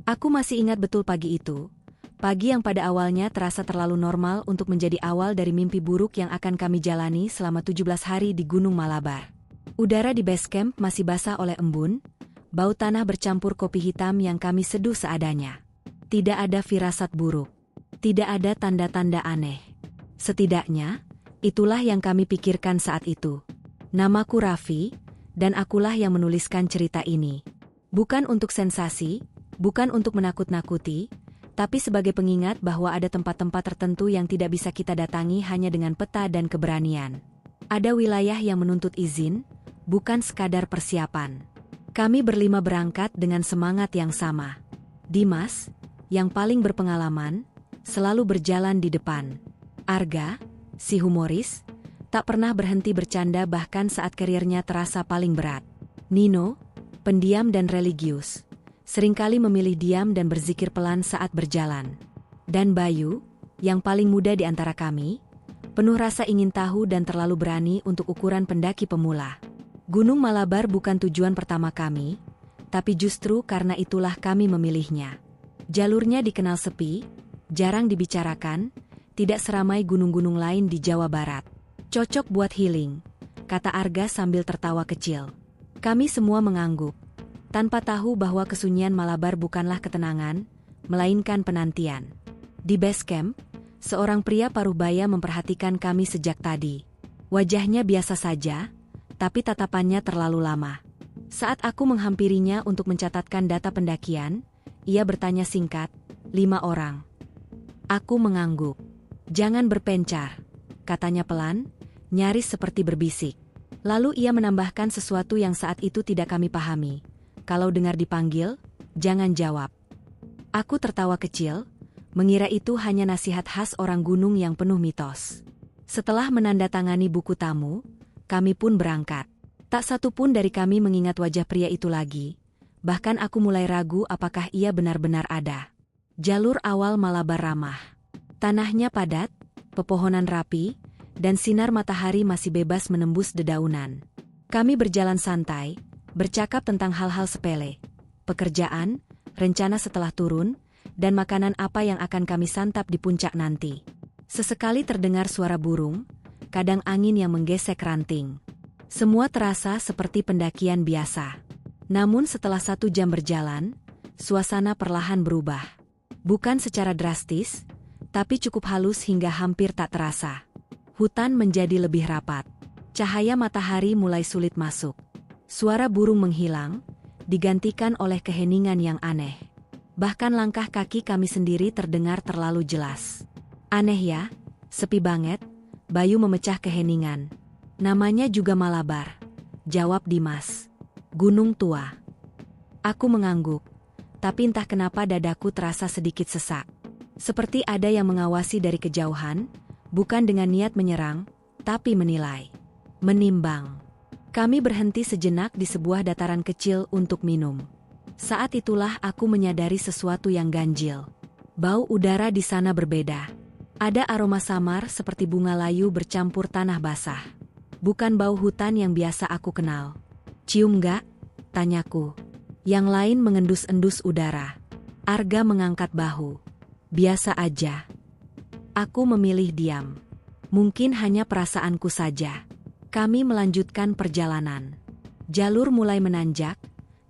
Aku masih ingat betul pagi itu. Pagi yang pada awalnya terasa terlalu normal untuk menjadi awal dari mimpi buruk yang akan kami jalani selama 17 hari di Gunung Malabar. Udara di base camp masih basah oleh embun, bau tanah bercampur kopi hitam yang kami seduh seadanya. Tidak ada firasat buruk. Tidak ada tanda-tanda aneh. Setidaknya, itulah yang kami pikirkan saat itu. Namaku Raffi, dan akulah yang menuliskan cerita ini. Bukan untuk sensasi, bukan untuk menakut-nakuti, tapi sebagai pengingat bahwa ada tempat-tempat tertentu yang tidak bisa kita datangi hanya dengan peta dan keberanian. Ada wilayah yang menuntut izin, bukan sekadar persiapan. Kami berlima berangkat dengan semangat yang sama. Dimas, yang paling berpengalaman, selalu berjalan di depan. Arga, si humoris, tak pernah berhenti bercanda bahkan saat karirnya terasa paling berat. Nino, pendiam dan religius, seringkali memilih diam dan berzikir pelan saat berjalan. Dan Bayu, yang paling muda di antara kami, penuh rasa ingin tahu dan terlalu berani untuk ukuran pendaki pemula. Gunung Malabar bukan tujuan pertama kami, tapi justru karena itulah kami memilihnya. Jalurnya dikenal sepi, jarang dibicarakan, tidak seramai gunung-gunung lain di Jawa Barat. Cocok buat healing, kata Arga sambil tertawa kecil. Kami semua mengangguk, tanpa tahu bahwa kesunyian Malabar bukanlah ketenangan, melainkan penantian. Di base camp, seorang pria paruh-baya memperhatikan kami sejak tadi. Wajahnya biasa saja, tapi tatapannya terlalu lama. Saat aku menghampirinya untuk mencatatkan data pendakian, ia bertanya singkat, 5 orang. Aku mengangguk. Jangan berpencar, katanya pelan, nyaris seperti berbisik. Lalu ia menambahkan sesuatu yang saat itu tidak kami pahami. Kalau dengar dipanggil, jangan jawab. Aku tertawa kecil, mengira itu hanya nasihat khas orang gunung yang penuh mitos. Setelah menandatangani buku tamu, kami pun berangkat. Tak satu pun dari kami mengingat wajah pria itu lagi. Bahkan aku mulai ragu apakah ia benar-benar ada. Jalur awal Malabar ramah. Tanahnya padat, pepohonan rapi, dan sinar matahari masih bebas menembus dedaunan. Kami berjalan santai, bercakap tentang hal-hal sepele, pekerjaan, rencana setelah turun, dan makanan apa yang akan kami santap di puncak nanti. Sesekali terdengar suara burung, kadang angin yang menggesek ranting. Semua terasa seperti pendakian biasa. Namun setelah 1 jam berjalan, suasana perlahan berubah. Bukan secara drastis, tapi cukup halus hingga hampir tak terasa. Hutan menjadi lebih rapat. Cahaya matahari mulai sulit masuk. Suara burung menghilang, digantikan oleh keheningan yang aneh. Bahkan langkah kaki kami sendiri terdengar terlalu jelas. Aneh ya, sepi banget, Bayu memecah keheningan. Namanya juga Malabar, jawab Dimas. Gunung tua. Aku mengangguk, tapi entah kenapa dadaku terasa sedikit sesak. Seperti ada yang mengawasi dari kejauhan, bukan dengan niat menyerang, tapi menilai. Menimbang. Kami berhenti sejenak di sebuah dataran kecil untuk minum. Saat itulah aku menyadari sesuatu yang ganjil. Bau udara di sana berbeda. Ada aroma samar seperti bunga layu bercampur tanah basah. Bukan bau hutan yang biasa aku kenal. Cium gak? Tanyaku. Yang lain mengendus-endus udara. Arga mengangkat bahu. Biasa aja. Aku memilih diam. Mungkin hanya perasaanku saja. Kami melanjutkan perjalanan. Jalur mulai menanjak,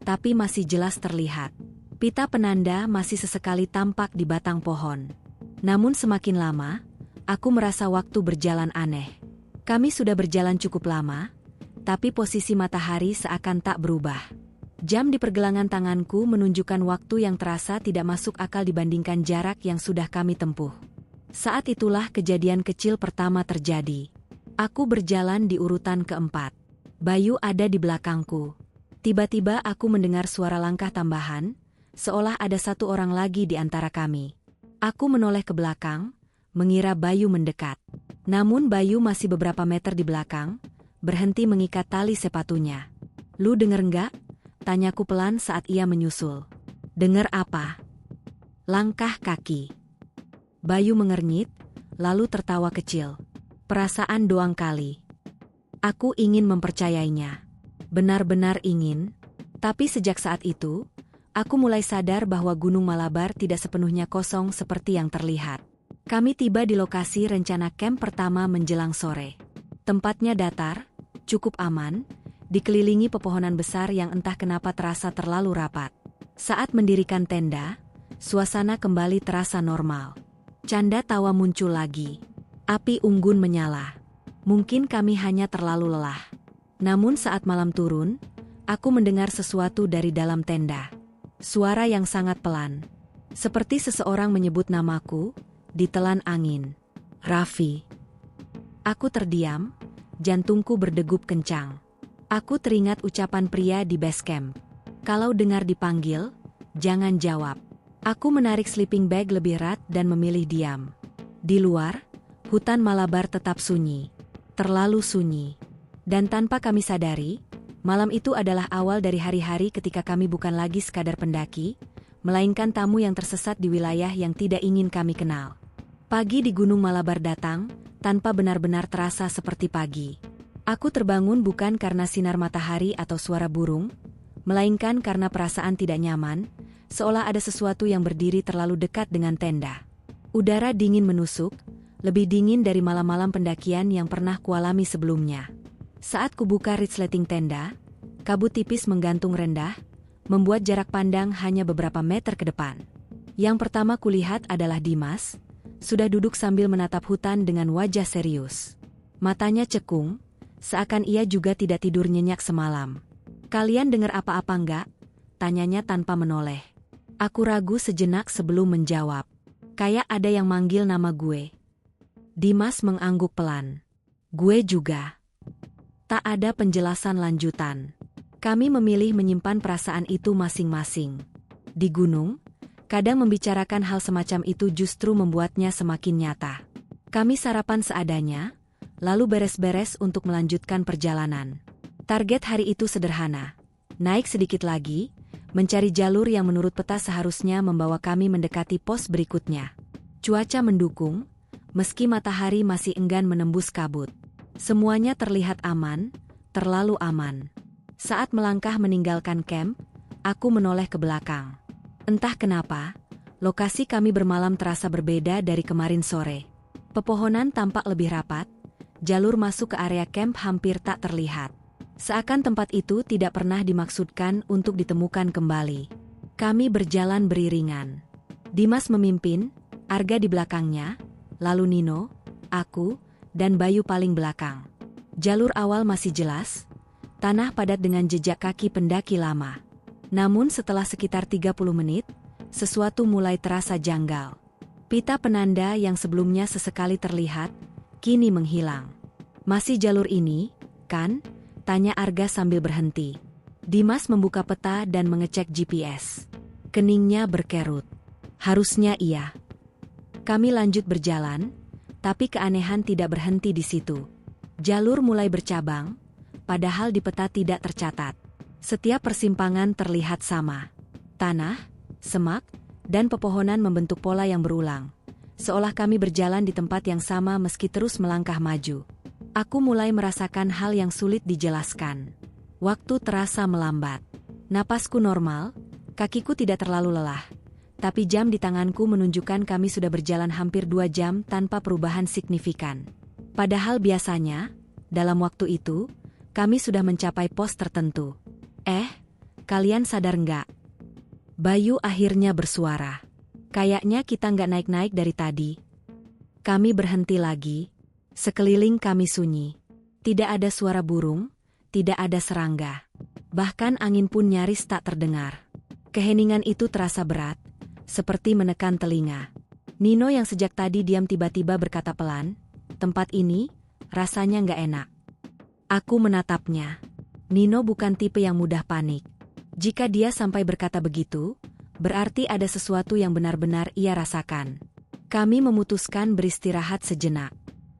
tapi masih jelas terlihat. Pita penanda masih sesekali tampak di batang pohon. Namun semakin lama, aku merasa waktu berjalan aneh. Kami sudah berjalan cukup lama, tapi posisi matahari seakan tak berubah. Jam di pergelangan tanganku menunjukkan waktu yang terasa tidak masuk akal dibandingkan jarak yang sudah kami tempuh. Saat itulah kejadian kecil pertama terjadi. Aku berjalan di urutan keempat. Bayu ada di belakangku. Tiba-tiba aku mendengar suara langkah tambahan, seolah ada 1 orang lagi di antara kami. Aku menoleh ke belakang, mengira Bayu mendekat. Namun Bayu masih beberapa meter di belakang, berhenti mengikat tali sepatunya. Lu denger nggak? Tanyaku pelan saat ia menyusul. Dengar apa? Langkah kaki. Bayu mengernyit, lalu tertawa kecil. Perasaan doang kali. Aku ingin mempercayainya. Benar-benar ingin, tapi sejak saat itu, Aku mulai sadar bahwa Gunung Malabar tidak sepenuhnya kosong seperti yang terlihat. Kami tiba di lokasi rencana camp pertama menjelang sore. Tempatnya datar, cukup aman, dikelilingi pepohonan besar yang entah kenapa terasa terlalu rapat. Saat mendirikan tenda, suasana kembali terasa normal. Canda tawa muncul lagi. Api unggun menyala. Mungkin kami hanya terlalu lelah. Namun saat malam turun, aku mendengar sesuatu dari dalam tenda. Suara yang sangat pelan. Seperti seseorang menyebut namaku, ditelan angin. Raffi. Aku terdiam, jantungku berdegup kencang. Aku teringat ucapan pria di base camp. Kalau dengar dipanggil, jangan jawab. Aku menarik sleeping bag lebih erat dan memilih diam. Di luar, hutan Malabar tetap sunyi. Terlalu sunyi. Dan tanpa kami sadari, malam itu adalah awal dari hari-hari ketika kami bukan lagi sekadar pendaki, melainkan tamu yang tersesat di wilayah yang tidak ingin kami kenal. Pagi di Gunung Malabar datang, tanpa benar-benar terasa seperti pagi. Aku terbangun bukan karena sinar matahari atau suara burung, melainkan karena perasaan tidak nyaman, seolah ada sesuatu yang berdiri terlalu dekat dengan tenda. Udara dingin menusuk, lebih dingin dari malam-malam pendakian yang pernah kualami sebelumnya. Saat kubuka resleting tenda, kabut tipis menggantung rendah, membuat jarak pandang hanya beberapa meter ke depan. Yang pertama kulihat adalah Dimas, sudah duduk sambil menatap hutan dengan wajah serius. Matanya cekung, seakan ia juga tidak tidur nyenyak semalam. "Kalian dengar apa-apa enggak?" tanyanya tanpa menoleh. Aku ragu sejenak sebelum menjawab. "Kayak ada yang manggil nama gue." Dimas mengangguk pelan. "Gue juga." Tak ada penjelasan lanjutan. Kami memilih menyimpan perasaan itu masing-masing. Di gunung, kadang membicarakan hal semacam itu justru membuatnya semakin nyata. Kami sarapan seadanya, lalu beres-beres untuk melanjutkan perjalanan. Target hari itu sederhana. Naik sedikit lagi, mencari jalur yang menurut peta seharusnya membawa kami mendekati pos berikutnya. Cuaca mendukung, meski matahari masih enggan menembus kabut. Semuanya terlihat aman, terlalu aman. Saat melangkah meninggalkan camp, aku menoleh ke belakang. Entah kenapa, lokasi kami bermalam terasa berbeda dari kemarin sore. Pepohonan tampak lebih rapat, jalur masuk ke area camp hampir tak terlihat. Seakan tempat itu tidak pernah dimaksudkan untuk ditemukan kembali. Kami berjalan beriringan. Dimas memimpin, Arga di belakangnya, lalu Nino, aku, dan Bayu paling belakang. Jalur awal masih jelas, tanah padat dengan jejak kaki pendaki lama. Namun setelah sekitar 30 menit, sesuatu mulai terasa janggal. Pita penanda yang sebelumnya sesekali terlihat, kini menghilang. "Masih jalur ini, kan?" tanya Arga sambil berhenti. Dimas membuka peta dan mengecek GPS. Keningnya berkerut. "Harusnya iya." Kami lanjut berjalan, tapi keanehan tidak berhenti di situ. Jalur mulai bercabang, padahal di peta tidak tercatat. Setiap persimpangan terlihat sama. Tanah, semak, dan pepohonan membentuk pola yang berulang. Seolah kami berjalan di tempat yang sama meski terus melangkah maju. Aku mulai merasakan hal yang sulit dijelaskan. Waktu terasa melambat. Napasku normal, kakiku tidak terlalu lelah. Tapi jam di tanganku menunjukkan kami sudah berjalan hampir 2 jam tanpa perubahan signifikan. Padahal biasanya, dalam waktu itu, kami sudah mencapai pos tertentu. Kalian sadar nggak?" Bayu akhirnya bersuara. "Kayaknya kita nggak naik-naik dari tadi." Kami berhenti lagi. Sekeliling kami sunyi. Tidak ada suara burung, tidak ada serangga. Bahkan angin pun nyaris tak terdengar. Keheningan itu terasa berat, seperti menekan telinga. Nino yang sejak tadi diam tiba-tiba berkata pelan, "Tempat ini, rasanya nggak enak." Aku menatapnya. Nino bukan tipe yang mudah panik. Jika dia sampai berkata begitu, berarti ada sesuatu yang benar-benar ia rasakan. Kami memutuskan beristirahat sejenak.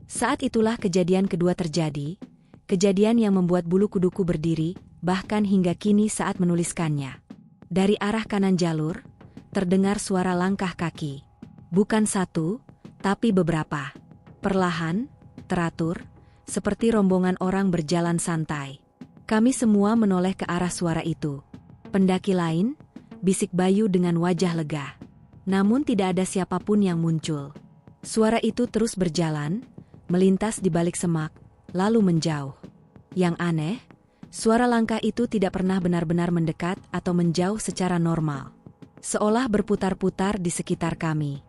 Saat itulah kejadian kedua terjadi, kejadian yang membuat bulu kuduku berdiri, bahkan hingga kini saat menuliskannya. Dari arah kanan jalur, terdengar suara langkah kaki. Bukan satu, tapi beberapa. Perlahan, teratur, seperti rombongan orang berjalan santai. Kami semua menoleh ke arah suara itu. Pendaki lain, bisik Bayu dengan wajah lega. Namun tidak ada siapapun yang muncul. Suara itu terus berjalan, melintas di balik semak, lalu menjauh. Yang aneh, suara langkah itu tidak pernah benar-benar mendekat atau menjauh secara normal. Seolah berputar-putar di sekitar kami.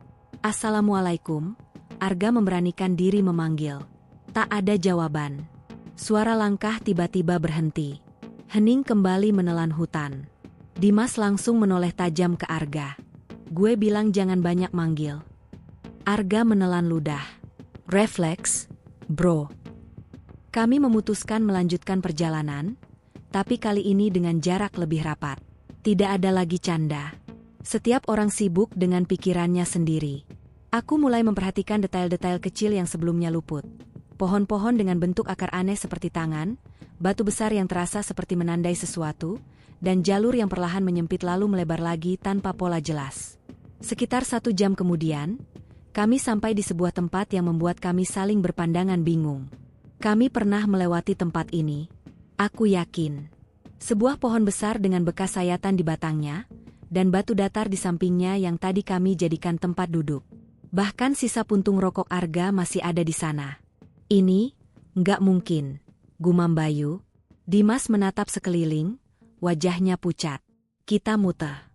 "Assalamualaikum," Arga memberanikan diri memanggil. Tak ada jawaban. Suara langkah tiba-tiba berhenti. Hening kembali menelan hutan. Dimas langsung menoleh tajam ke Arga. "Gue bilang jangan banyak manggil." Arga menelan ludah. "Refleks, bro." Kami memutuskan melanjutkan perjalanan, tapi kali ini dengan jarak lebih rapat. Tidak ada lagi canda. Setiap orang sibuk dengan pikirannya sendiri. Aku mulai memperhatikan detail-detail kecil yang sebelumnya luput. Pohon-pohon dengan bentuk akar aneh seperti tangan, batu besar yang terasa seperti menandai sesuatu, dan jalur yang perlahan menyempit lalu melebar lagi tanpa pola jelas. Sekitar 1 jam kemudian, kami sampai di sebuah tempat yang membuat kami saling berpandangan bingung. Kami pernah melewati tempat ini. Aku yakin. Sebuah pohon besar dengan bekas sayatan di batangnya, dan batu datar di sampingnya yang tadi kami jadikan tempat duduk. Bahkan sisa puntung rokok Arga masih ada di sana. "Ini, nggak mungkin," gumam Bayu. Dimas menatap sekeliling, wajahnya pucat. Kita muter.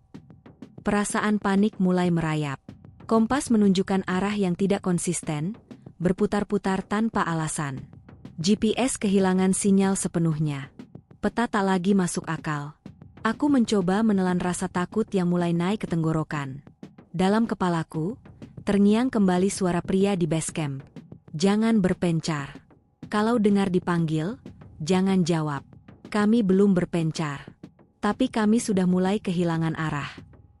Perasaan panik mulai merayap. Kompas menunjukkan arah yang tidak konsisten, berputar-putar tanpa alasan. GPS kehilangan sinyal sepenuhnya. Peta tak lagi masuk akal. Aku mencoba menelan rasa takut yang mulai naik ke tenggorokan. Dalam kepalaku, terngiang kembali suara pria di base camp. "Jangan berpencar. Kalau dengar dipanggil, jangan jawab." Kami belum berpencar. Tapi kami sudah mulai kehilangan arah.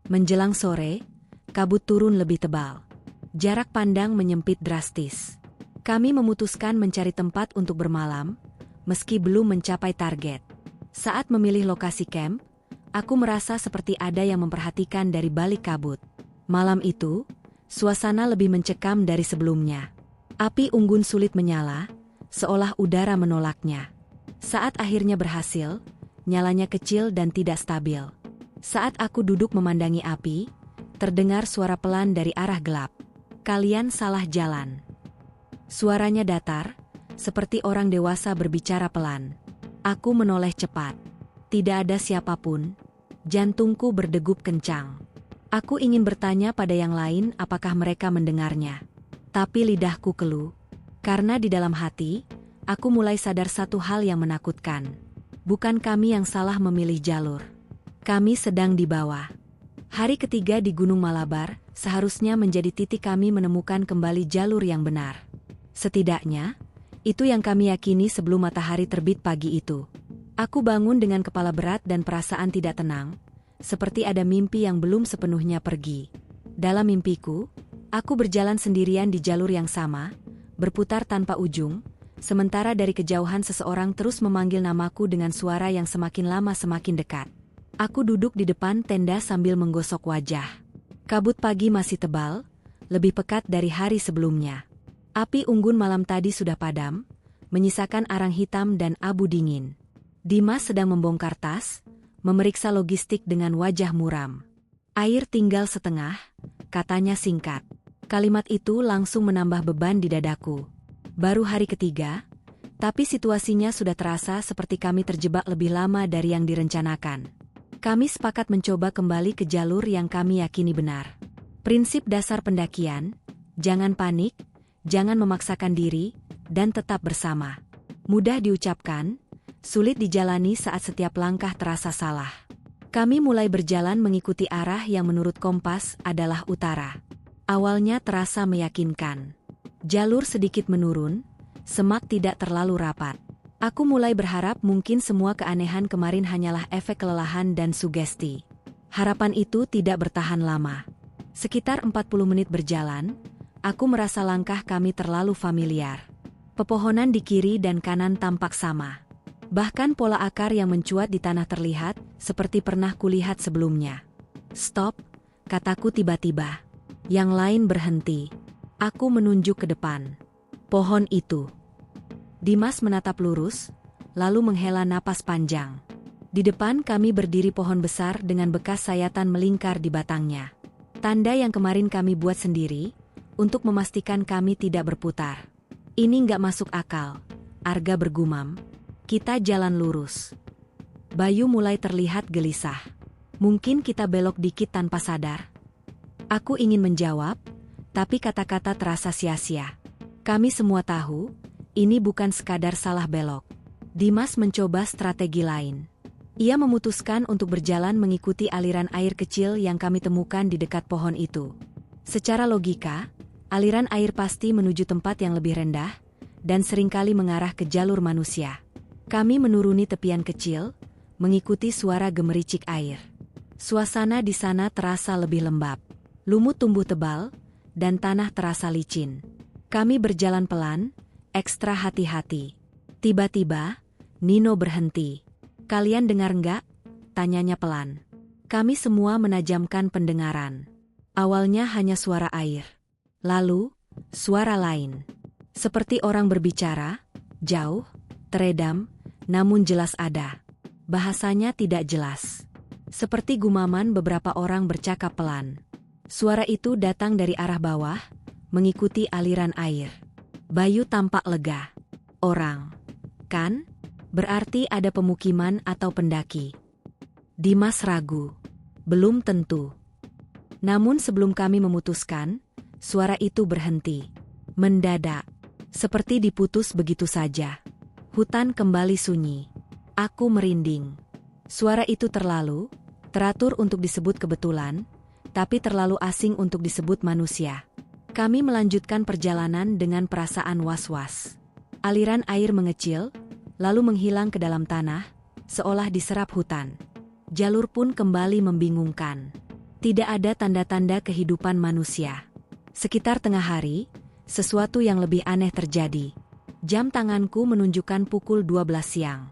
Menjelang sore, kabut turun lebih tebal. Jarak pandang menyempit drastis. Kami memutuskan mencari tempat untuk bermalam, meski belum mencapai target. Saat memilih lokasi camp, aku merasa seperti ada yang memperhatikan dari balik kabut. Malam itu, suasana lebih mencekam dari sebelumnya. Api unggun sulit menyala, seolah udara menolaknya. Saat akhirnya berhasil, nyalanya kecil dan tidak stabil. Saat aku duduk memandangi api, terdengar suara pelan dari arah gelap. "Kalian salah jalan." Suaranya datar, seperti orang dewasa berbicara pelan. Aku menoleh cepat. Tidak ada siapapun. Jantungku berdegup kencang. Aku ingin bertanya pada yang lain apakah mereka mendengarnya. Tapi lidahku keluh. Karena di dalam hati, aku mulai sadar satu hal yang menakutkan. Bukan kami yang salah memilih jalur. Kami sedang di bawah. Hari ketiga di Gunung Malabar, seharusnya menjadi titik kami menemukan kembali jalur yang benar. Setidaknya, itu yang kami yakini sebelum matahari terbit pagi itu. Aku bangun dengan kepala berat dan perasaan tidak tenang, seperti ada mimpi yang belum sepenuhnya pergi. Dalam mimpiku, aku berjalan sendirian di jalur yang sama, berputar tanpa ujung, sementara dari kejauhan seseorang terus memanggil namaku dengan suara yang semakin lama semakin dekat. Aku duduk di depan tenda sambil menggosok wajah. Kabut pagi masih tebal, lebih pekat dari hari sebelumnya. Api unggun malam tadi sudah padam, menyisakan arang hitam dan abu dingin. Dimas sedang membongkar tas, memeriksa logistik dengan wajah muram. "Air tinggal setengah," katanya singkat. Kalimat itu langsung menambah beban di dadaku. Baru hari ketiga, tapi situasinya sudah terasa seperti kami terjebak lebih lama dari yang direncanakan. Kami sepakat mencoba kembali ke jalur yang kami yakini benar. Prinsip dasar pendakian, jangan panik, jangan memaksakan diri, dan tetap bersama. Mudah diucapkan, sulit dijalani saat setiap langkah terasa salah. Kami mulai berjalan mengikuti arah yang menurut kompas adalah utara. Awalnya terasa meyakinkan. Jalur sedikit menurun, semak tidak terlalu rapat. Aku mulai berharap mungkin semua keanehan kemarin hanyalah efek kelelahan dan sugesti. Harapan itu tidak bertahan lama. Sekitar 40 menit berjalan, aku merasa langkah kami terlalu familiar. Pepohonan di kiri dan kanan tampak sama. Bahkan pola akar yang mencuat di tanah terlihat, seperti pernah kulihat sebelumnya. "Stop," kataku tiba-tiba. Yang lain berhenti. Aku menunjuk ke depan. "Pohon itu." Dimas menatap lurus, lalu menghela napas panjang. Di depan kami berdiri pohon besar dengan bekas sayatan melingkar di batangnya. Tanda yang kemarin kami buat sendiri, untuk memastikan kami tidak berputar. Ini nggak masuk akal, Arga bergumam. Kita jalan lurus. Bayu mulai terlihat gelisah. Mungkin kita belok dikit tanpa sadar. Aku ingin menjawab, tapi kata-kata terasa sia-sia. Kami semua tahu, ini bukan sekadar salah belok. Dimas mencoba strategi lain. Ia memutuskan untuk berjalan mengikuti aliran air kecil yang kami temukan di dekat pohon itu. Secara logika, aliran air pasti menuju tempat yang lebih rendah, dan seringkali mengarah ke jalur manusia. Kami menuruni tepian kecil, mengikuti suara gemericik air. Suasana di sana terasa lebih lembab. Lumut tumbuh tebal, dan tanah terasa licin. Kami berjalan pelan, ekstra hati-hati. Tiba-tiba, Nino berhenti. "Kalian dengar nggak?" tanyanya pelan. Kami semua menajamkan pendengaran. Awalnya hanya suara air. Lalu, suara lain. Seperti orang berbicara, jauh, teredam, namun jelas ada. Bahasanya tidak jelas. Seperti gumaman beberapa orang bercakap pelan. Suara itu datang dari arah bawah, mengikuti aliran air. Bayu tampak lega. Orang, kan? Berarti ada pemukiman atau pendaki. Dimas ragu. Belum tentu. Namun sebelum kami memutuskan, suara itu berhenti. Mendadak. Seperti diputus begitu saja. Hutan kembali sunyi. Aku merinding. Suara itu terlalu teratur untuk disebut kebetulan, tapi terlalu asing untuk disebut manusia. Kami melanjutkan perjalanan dengan perasaan was-was. Aliran air mengecil, lalu menghilang ke dalam tanah, seolah diserap hutan. Jalur pun kembali membingungkan. Tidak ada tanda-tanda kehidupan manusia. Sekitar tengah hari, sesuatu yang lebih aneh terjadi. Jam tanganku menunjukkan pukul 12 siang.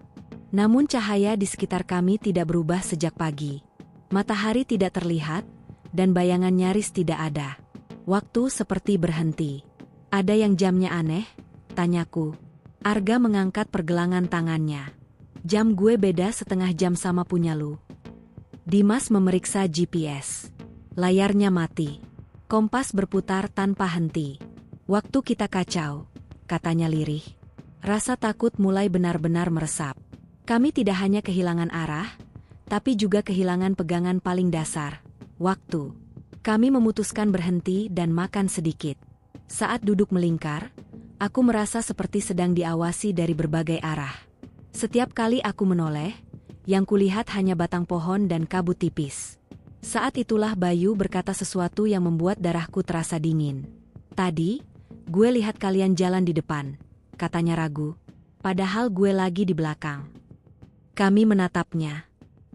Namun cahaya di sekitar kami tidak berubah sejak pagi. Matahari tidak terlihat, dan bayangan nyaris tidak ada. Waktu seperti berhenti. "Ada yang jamnya aneh?" tanyaku. Arga mengangkat pergelangan tangannya. "Jam gue beda setengah jam sama punya lu." Dimas memeriksa GPS. Layarnya mati. Kompas berputar tanpa henti. "Waktu kita kacau," katanya lirih. Rasa takut mulai benar-benar meresap. Kami tidak hanya kehilangan arah, tapi juga kehilangan pegangan paling dasar, waktu. Kami memutuskan berhenti dan makan sedikit. Saat duduk melingkar, aku merasa seperti sedang diawasi dari berbagai arah. Setiap kali aku menoleh, yang kulihat hanya batang pohon dan kabut tipis. Saat itulah Bayu berkata sesuatu yang membuat darahku terasa dingin. "Tadi, gue lihat kalian jalan di depan," katanya ragu. Padahal gue lagi di belakang. Kami menatapnya.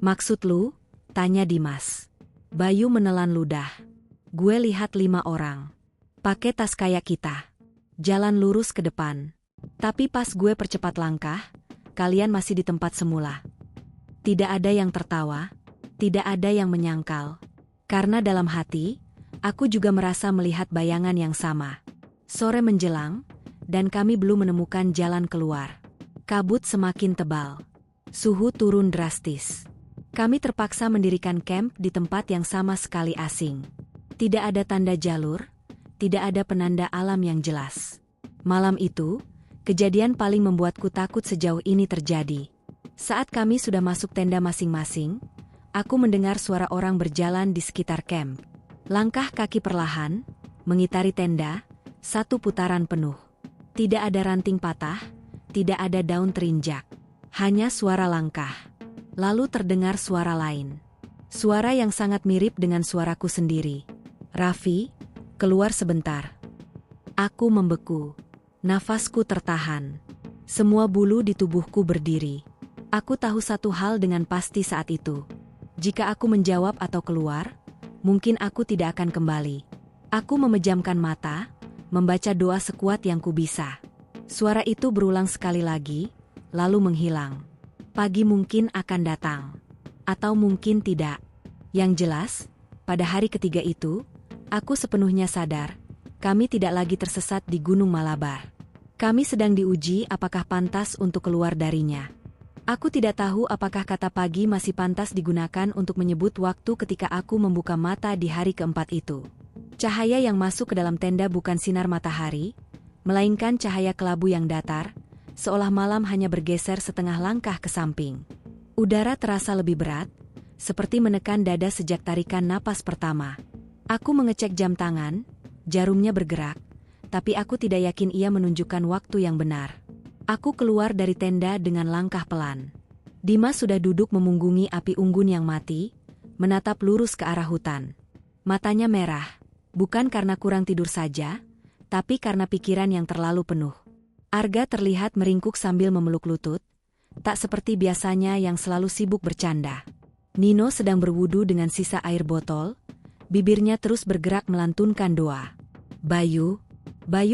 "Maksud lu?" tanya Dimas. Bayu menelan ludah. "Gue lihat 5 orang. Pakai tas kayak kita. Jalan lurus ke depan. Tapi pas gue percepat langkah, kalian masih di tempat semula." Tidak ada yang tertawa, tidak ada yang menyangkal. Karena dalam hati, aku juga merasa melihat bayangan yang sama. Sore menjelang, dan kami belum menemukan jalan keluar. Kabut semakin tebal. Suhu turun drastis. Kami terpaksa mendirikan camp di tempat yang sama sekali asing. Tidak ada tanda jalur, tidak ada penanda alam yang jelas. Malam itu, kejadian paling membuatku takut sejauh ini terjadi. Saat kami sudah masuk tenda masing-masing, aku mendengar suara orang berjalan di sekitar camp. Langkah kaki perlahan, mengitari tenda, 1 putaran penuh. Tidak ada ranting patah, tidak ada daun terinjak. Hanya suara langkah. Lalu terdengar suara lain. Suara yang sangat mirip dengan suaraku sendiri. "Raffi, keluar sebentar." Aku membeku. Nafasku tertahan. Semua bulu di tubuhku berdiri. Aku tahu satu hal dengan pasti saat itu. Jika aku menjawab atau keluar, mungkin aku tidak akan kembali. Aku memejamkan mata, membaca doa sekuat yang ku bisa. Suara itu berulang sekali lagi, lalu menghilang. Pagi mungkin akan datang. Atau mungkin tidak. Yang jelas, pada hari ketiga itu, aku sepenuhnya sadar, kami tidak lagi tersesat di Gunung Malabar. Kami sedang diuji apakah pantas untuk keluar darinya. Aku tidak tahu apakah kata pagi masih pantas digunakan untuk menyebut waktu ketika aku membuka mata di hari keempat itu. Cahaya yang masuk ke dalam tenda bukan sinar matahari, melainkan cahaya kelabu yang datar, seolah malam hanya bergeser setengah langkah ke samping. Udara terasa lebih berat, seperti menekan dada sejak tarikan napas pertama. Aku mengecek jam tangan, jarumnya bergerak, tapi aku tidak yakin ia menunjukkan waktu yang benar. Aku keluar dari tenda dengan langkah pelan. Dimas sudah duduk memunggungi api unggun yang mati, menatap lurus ke arah hutan. Matanya merah, bukan karena kurang tidur saja, tapi karena pikiran yang terlalu penuh. Arga terlihat meringkuk sambil memeluk lutut, tak seperti biasanya yang selalu sibuk bercanda. Nino sedang berwudu dengan sisa air botol, bibirnya terus bergerak melantunkan doa. Bayu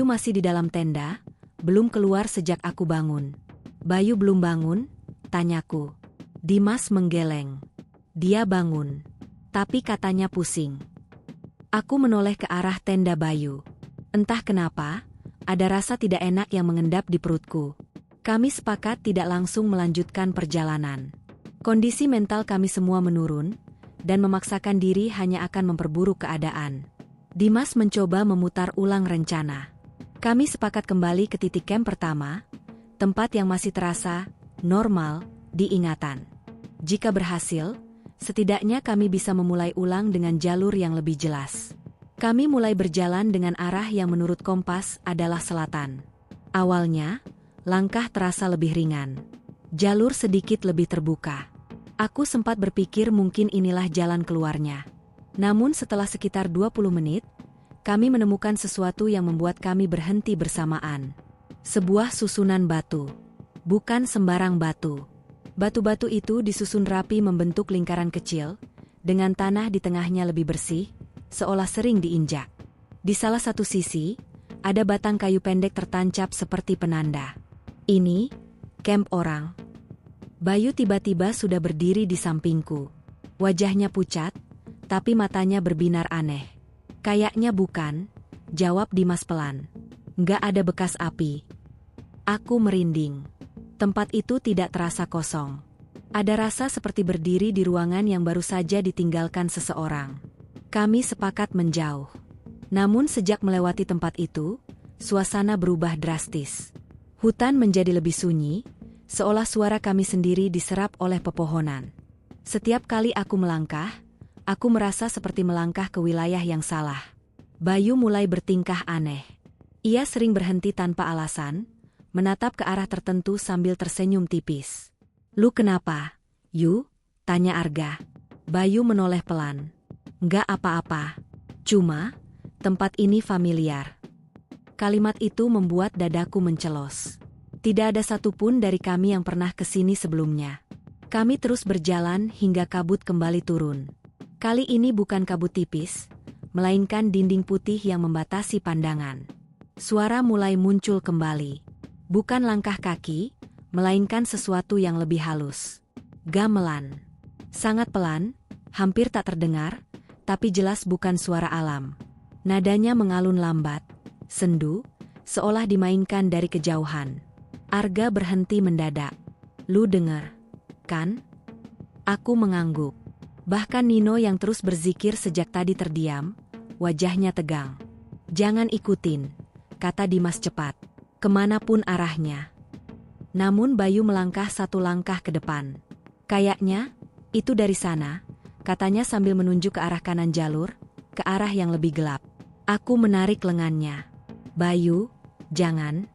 masih di dalam tenda, belum keluar sejak aku bangun. Bayu belum bangun, tanyaku. Dimas menggeleng. Dia bangun, tapi katanya pusing. Aku menoleh ke arah tenda Bayu. Entah kenapa, ada rasa tidak enak yang mengendap di perutku. Kami sepakat tidak langsung melanjutkan perjalanan. Kondisi mental kami semua menurun, dan memaksakan diri hanya akan memperburuk keadaan. Dimas mencoba memutar ulang rencana. Kami sepakat kembali ke titik camp pertama, tempat yang masih terasa normal di ingatan. Jika berhasil, setidaknya kami bisa memulai ulang dengan jalur yang lebih jelas. Kami mulai berjalan dengan arah yang menurut kompas adalah selatan. Awalnya, langkah terasa lebih ringan. Jalur sedikit lebih terbuka. Aku sempat berpikir mungkin inilah jalan keluarnya. Namun setelah sekitar 20 menit, kami menemukan sesuatu yang membuat kami berhenti bersamaan. Sebuah susunan batu. Bukan sembarang batu. Batu-batu itu disusun rapi membentuk lingkaran kecil, dengan tanah di tengahnya lebih bersih, seolah sering diinjak. Di salah satu sisi, ada batang kayu pendek tertancap seperti penanda. Ini, camp orang. Bayu tiba-tiba sudah berdiri di sampingku. Wajahnya pucat, tapi matanya berbinar aneh. Kayaknya bukan, jawab Dimas pelan. Nggak ada bekas api. Aku merinding. Tempat itu tidak terasa kosong. Ada rasa seperti berdiri di ruangan yang baru saja ditinggalkan seseorang. Kami sepakat menjauh. Namun sejak melewati tempat itu, suasana berubah drastis. Hutan menjadi lebih sunyi, seolah suara kami sendiri diserap oleh pepohonan. Setiap kali aku melangkah, aku merasa seperti melangkah ke wilayah yang salah. Bayu mulai bertingkah aneh. Ia sering berhenti tanpa alasan, menatap ke arah tertentu sambil tersenyum tipis. "Lu kenapa, Yu?" tanya Arga. Bayu menoleh pelan. "Nggak apa-apa. Cuma, tempat ini familiar." Kalimat itu membuat dadaku mencelos. Tidak ada satupun dari kami yang pernah ke sini sebelumnya. Kami terus berjalan hingga kabut kembali turun. Kali ini bukan kabut tipis, melainkan dinding putih yang membatasi pandangan. Suara mulai muncul kembali. Bukan langkah kaki, melainkan sesuatu yang lebih halus. Gamelan. Sangat pelan, hampir tak terdengar, tapi jelas bukan suara alam. Nadanya mengalun lambat, sendu, seolah dimainkan dari kejauhan. Arga berhenti mendadak. "Lu dengar, kan?" Aku mengangguk. Bahkan Nino yang terus berzikir sejak tadi terdiam, wajahnya tegang. "Jangan ikutin," kata Dimas cepat. "Kemanapun arahnya." Namun Bayu melangkah satu langkah ke depan. "Kayaknya, itu dari sana," katanya sambil menunjuk ke arah kanan jalur, ke arah yang lebih gelap. Aku menarik lengannya. "Bayu, jangan."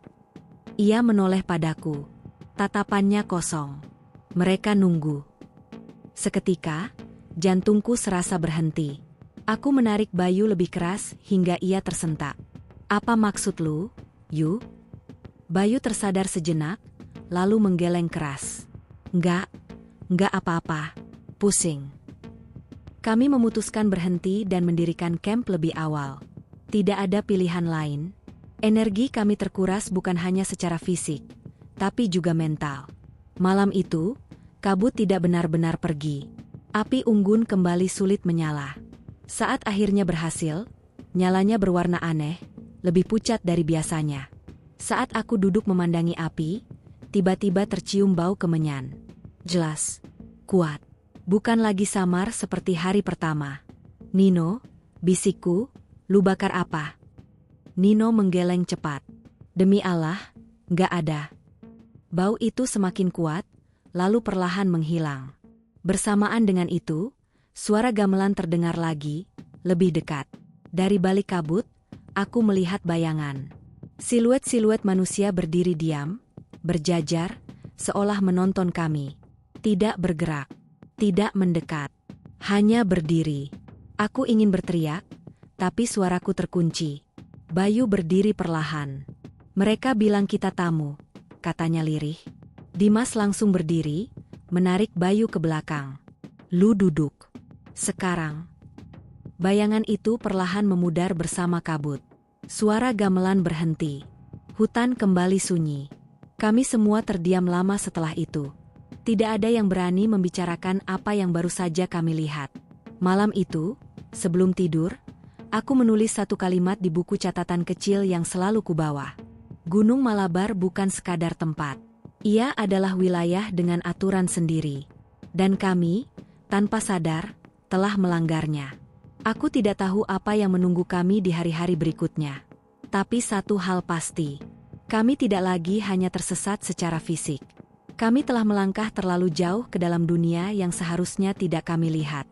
Ia menoleh padaku. Tatapannya kosong. Mereka nunggu. Seketika, jantungku serasa berhenti. Aku menarik Bayu lebih keras hingga ia tersentak. "Apa maksud lu, Yu?" Bayu tersadar sejenak, lalu menggeleng keras. Enggak apa-apa. Pusing." Kami memutuskan berhenti dan mendirikan camp lebih awal. Tidak ada pilihan lain. Energi kami terkuras bukan hanya secara fisik, tapi juga mental. Malam itu, kabut tidak benar-benar pergi. Api unggun kembali sulit menyala. Saat akhirnya berhasil, nyalanya berwarna aneh, lebih pucat dari biasanya. Saat aku duduk memandangi api, tiba-tiba tercium bau kemenyan. Jelas. Kuat. Bukan lagi samar seperti hari pertama. Nino, bisikku, lu bakar apa? Nino menggeleng cepat. Demi Allah, nggak ada. Bau itu semakin kuat, lalu perlahan menghilang. Bersamaan dengan itu, suara gamelan terdengar lagi, lebih dekat. Dari balik kabut, aku melihat bayangan. Siluet-siluet manusia berdiri diam, berjajar, seolah menonton kami. Tidak bergerak, tidak mendekat, hanya berdiri. Aku ingin berteriak, tapi suaraku terkunci. Bayu berdiri perlahan. Mereka bilang kita tamu, katanya lirih. Dimas langsung berdiri, menarik Bayu ke belakang. Lu duduk. Sekarang. Bayangan itu perlahan memudar bersama kabut. Suara gamelan berhenti. Hutan kembali sunyi. Kami semua terdiam lama setelah itu. Tidak ada yang berani membicarakan apa yang baru saja kami lihat. Malam itu, sebelum tidur, aku menulis satu kalimat di buku catatan kecil yang selalu kubawa. Gunung Malabar bukan sekadar tempat. Ia adalah wilayah dengan aturan sendiri. Dan kami, tanpa sadar, telah melanggarnya. Aku tidak tahu apa yang menunggu kami di hari-hari berikutnya. Tapi satu hal pasti, kami tidak lagi hanya tersesat secara fisik. Kami telah melangkah terlalu jauh ke dalam dunia yang seharusnya tidak kami lihat.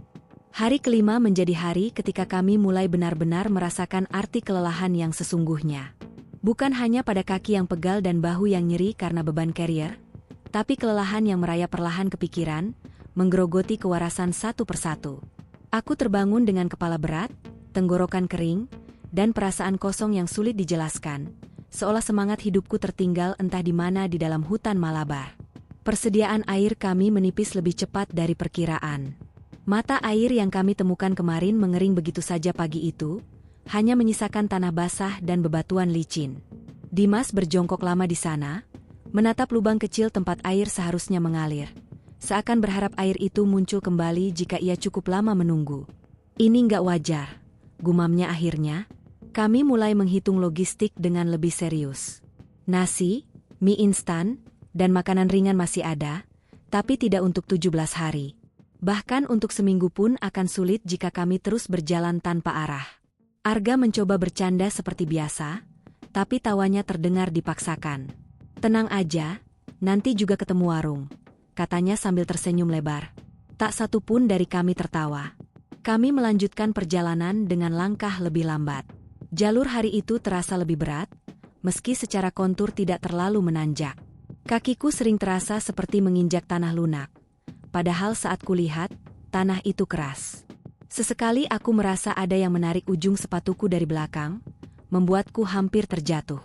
Hari kelima menjadi hari ketika kami mulai benar-benar merasakan arti kelelahan yang sesungguhnya. Bukan hanya pada kaki yang pegal dan bahu yang nyeri karena beban carrier, tapi kelelahan yang merayap perlahan ke pikiran, menggerogoti kewarasan satu persatu. Aku terbangun dengan kepala berat, tenggorokan kering, dan perasaan kosong yang sulit dijelaskan, seolah semangat hidupku tertinggal entah di mana di dalam hutan Malabar. Persediaan air kami menipis lebih cepat dari perkiraan. Mata air yang kami temukan kemarin mengering begitu saja pagi itu, hanya menyisakan tanah basah dan bebatuan licin. Dimas berjongkok lama di sana, menatap lubang kecil tempat air seharusnya mengalir. Seakan berharap air itu muncul kembali jika ia cukup lama menunggu. Ini nggak wajar, gumamnya akhirnya. Kami mulai menghitung logistik dengan lebih serius. Nasi, mie instan, dan makanan ringan masih ada, tapi tidak untuk 17 hari. Bahkan untuk seminggu pun akan sulit jika kami terus berjalan tanpa arah. Arga mencoba bercanda seperti biasa, tapi tawanya terdengar dipaksakan. Tenang aja, nanti juga ketemu warung, katanya sambil tersenyum lebar. Tak satu pun dari kami tertawa. Kami melanjutkan perjalanan dengan langkah lebih lambat. Jalur hari itu terasa lebih berat, meski secara kontur tidak terlalu menanjak. Kakiku sering terasa seperti menginjak tanah lunak. Padahal saat kulihat, tanah itu keras. Sesekali aku merasa ada yang menarik ujung sepatuku dari belakang, membuatku hampir terjatuh.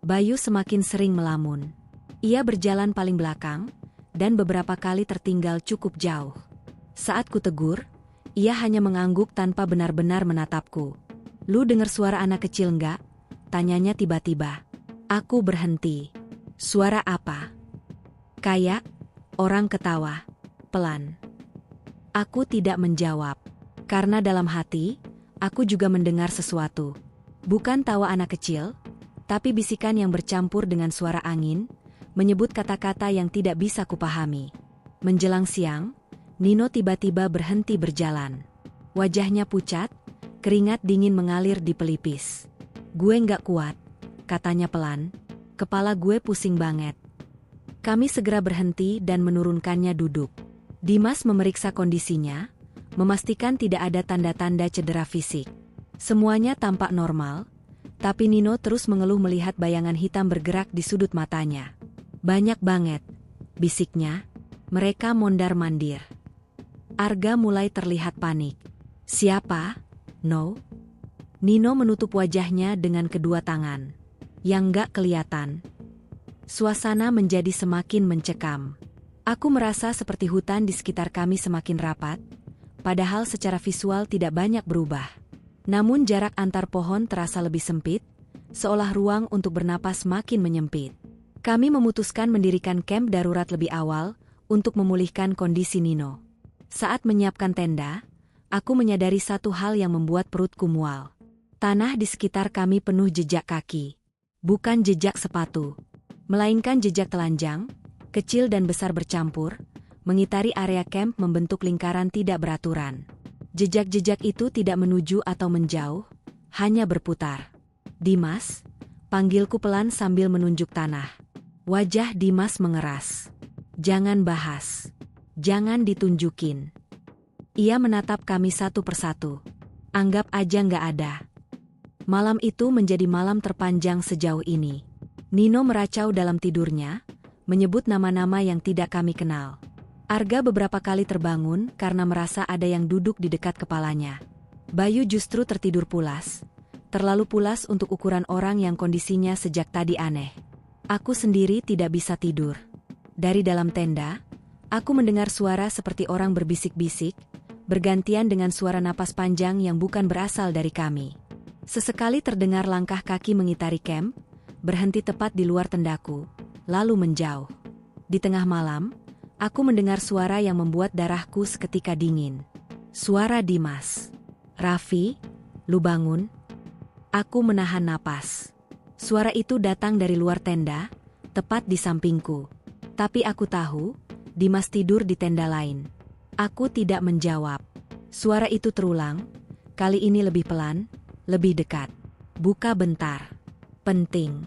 Bayu semakin sering melamun. Ia berjalan paling belakang, dan beberapa kali tertinggal cukup jauh. Saat ku tegur, ia hanya mengangguk tanpa benar-benar menatapku. Lu dengar suara anak kecil nggak? Tanyanya tiba-tiba. Aku berhenti. Suara apa? Kayak orang ketawa, pelan. Aku tidak menjawab, karena dalam hati, aku juga mendengar sesuatu. Bukan tawa anak kecil, tapi bisikan yang bercampur dengan suara angin, menyebut kata-kata yang tidak bisa kupahami. Menjelang siang, Nino tiba-tiba berhenti berjalan. Wajahnya pucat, keringat dingin mengalir di pelipis. Gue nggak kuat, katanya pelan. Kepala gue pusing banget. Kami segera berhenti dan menurunkannya duduk. Dimas memeriksa kondisinya, memastikan tidak ada tanda-tanda cedera fisik. Semuanya tampak normal, tapi Nino terus mengeluh melihat bayangan hitam bergerak di sudut matanya. Banyak banget, bisiknya. Mereka mondar-mandir. Arga mulai terlihat panik. Siapa? No. Nino menutup wajahnya dengan kedua tangan. Yang nggak kelihatan. Suasana menjadi semakin mencekam. Aku merasa seperti hutan di sekitar kami semakin rapat, padahal secara visual tidak banyak berubah. Namun jarak antar pohon terasa lebih sempit, seolah ruang untuk bernapas makin menyempit. Kami memutuskan mendirikan kamp darurat lebih awal untuk memulihkan kondisi Nino. Saat menyiapkan tenda, aku menyadari satu hal yang membuat perutku mual. Tanah di sekitar kami penuh jejak kaki. Bukan jejak sepatu, melainkan jejak telanjang, kecil dan besar bercampur, mengitari area camp membentuk lingkaran tidak beraturan. Jejak-jejak itu tidak menuju atau menjauh, hanya berputar. "Dimas," panggilku pelan sambil menunjuk tanah. Wajah Dimas mengeras. "Jangan bahas. Jangan ditunjukin." Ia menatap kami satu persatu. "Anggap aja nggak ada." Malam itu menjadi malam terpanjang sejauh ini. Nino meracau dalam tidurnya, menyebut nama-nama yang tidak kami kenal. Arga beberapa kali terbangun karena merasa ada yang duduk di dekat kepalanya. Bayu justru tertidur pulas. Terlalu pulas untuk ukuran orang yang kondisinya sejak tadi aneh. Aku sendiri tidak bisa tidur. Dari dalam tenda, aku mendengar suara seperti orang berbisik-bisik, bergantian dengan suara napas panjang yang bukan berasal dari kami. Sesekali terdengar langkah kaki mengitari camp, berhenti tepat di luar tendaku, lalu menjauh. Di tengah malam, aku mendengar suara yang membuat darahku seketika dingin. Suara Dimas. "Raffi, lu bangun?" Aku menahan napas. Suara itu datang dari luar tenda, tepat di sampingku. Tapi aku tahu, Dimas tidur di tenda lain. Aku tidak menjawab. Suara itu terulang, kali ini lebih pelan, lebih dekat. "Buka bentar. Penting."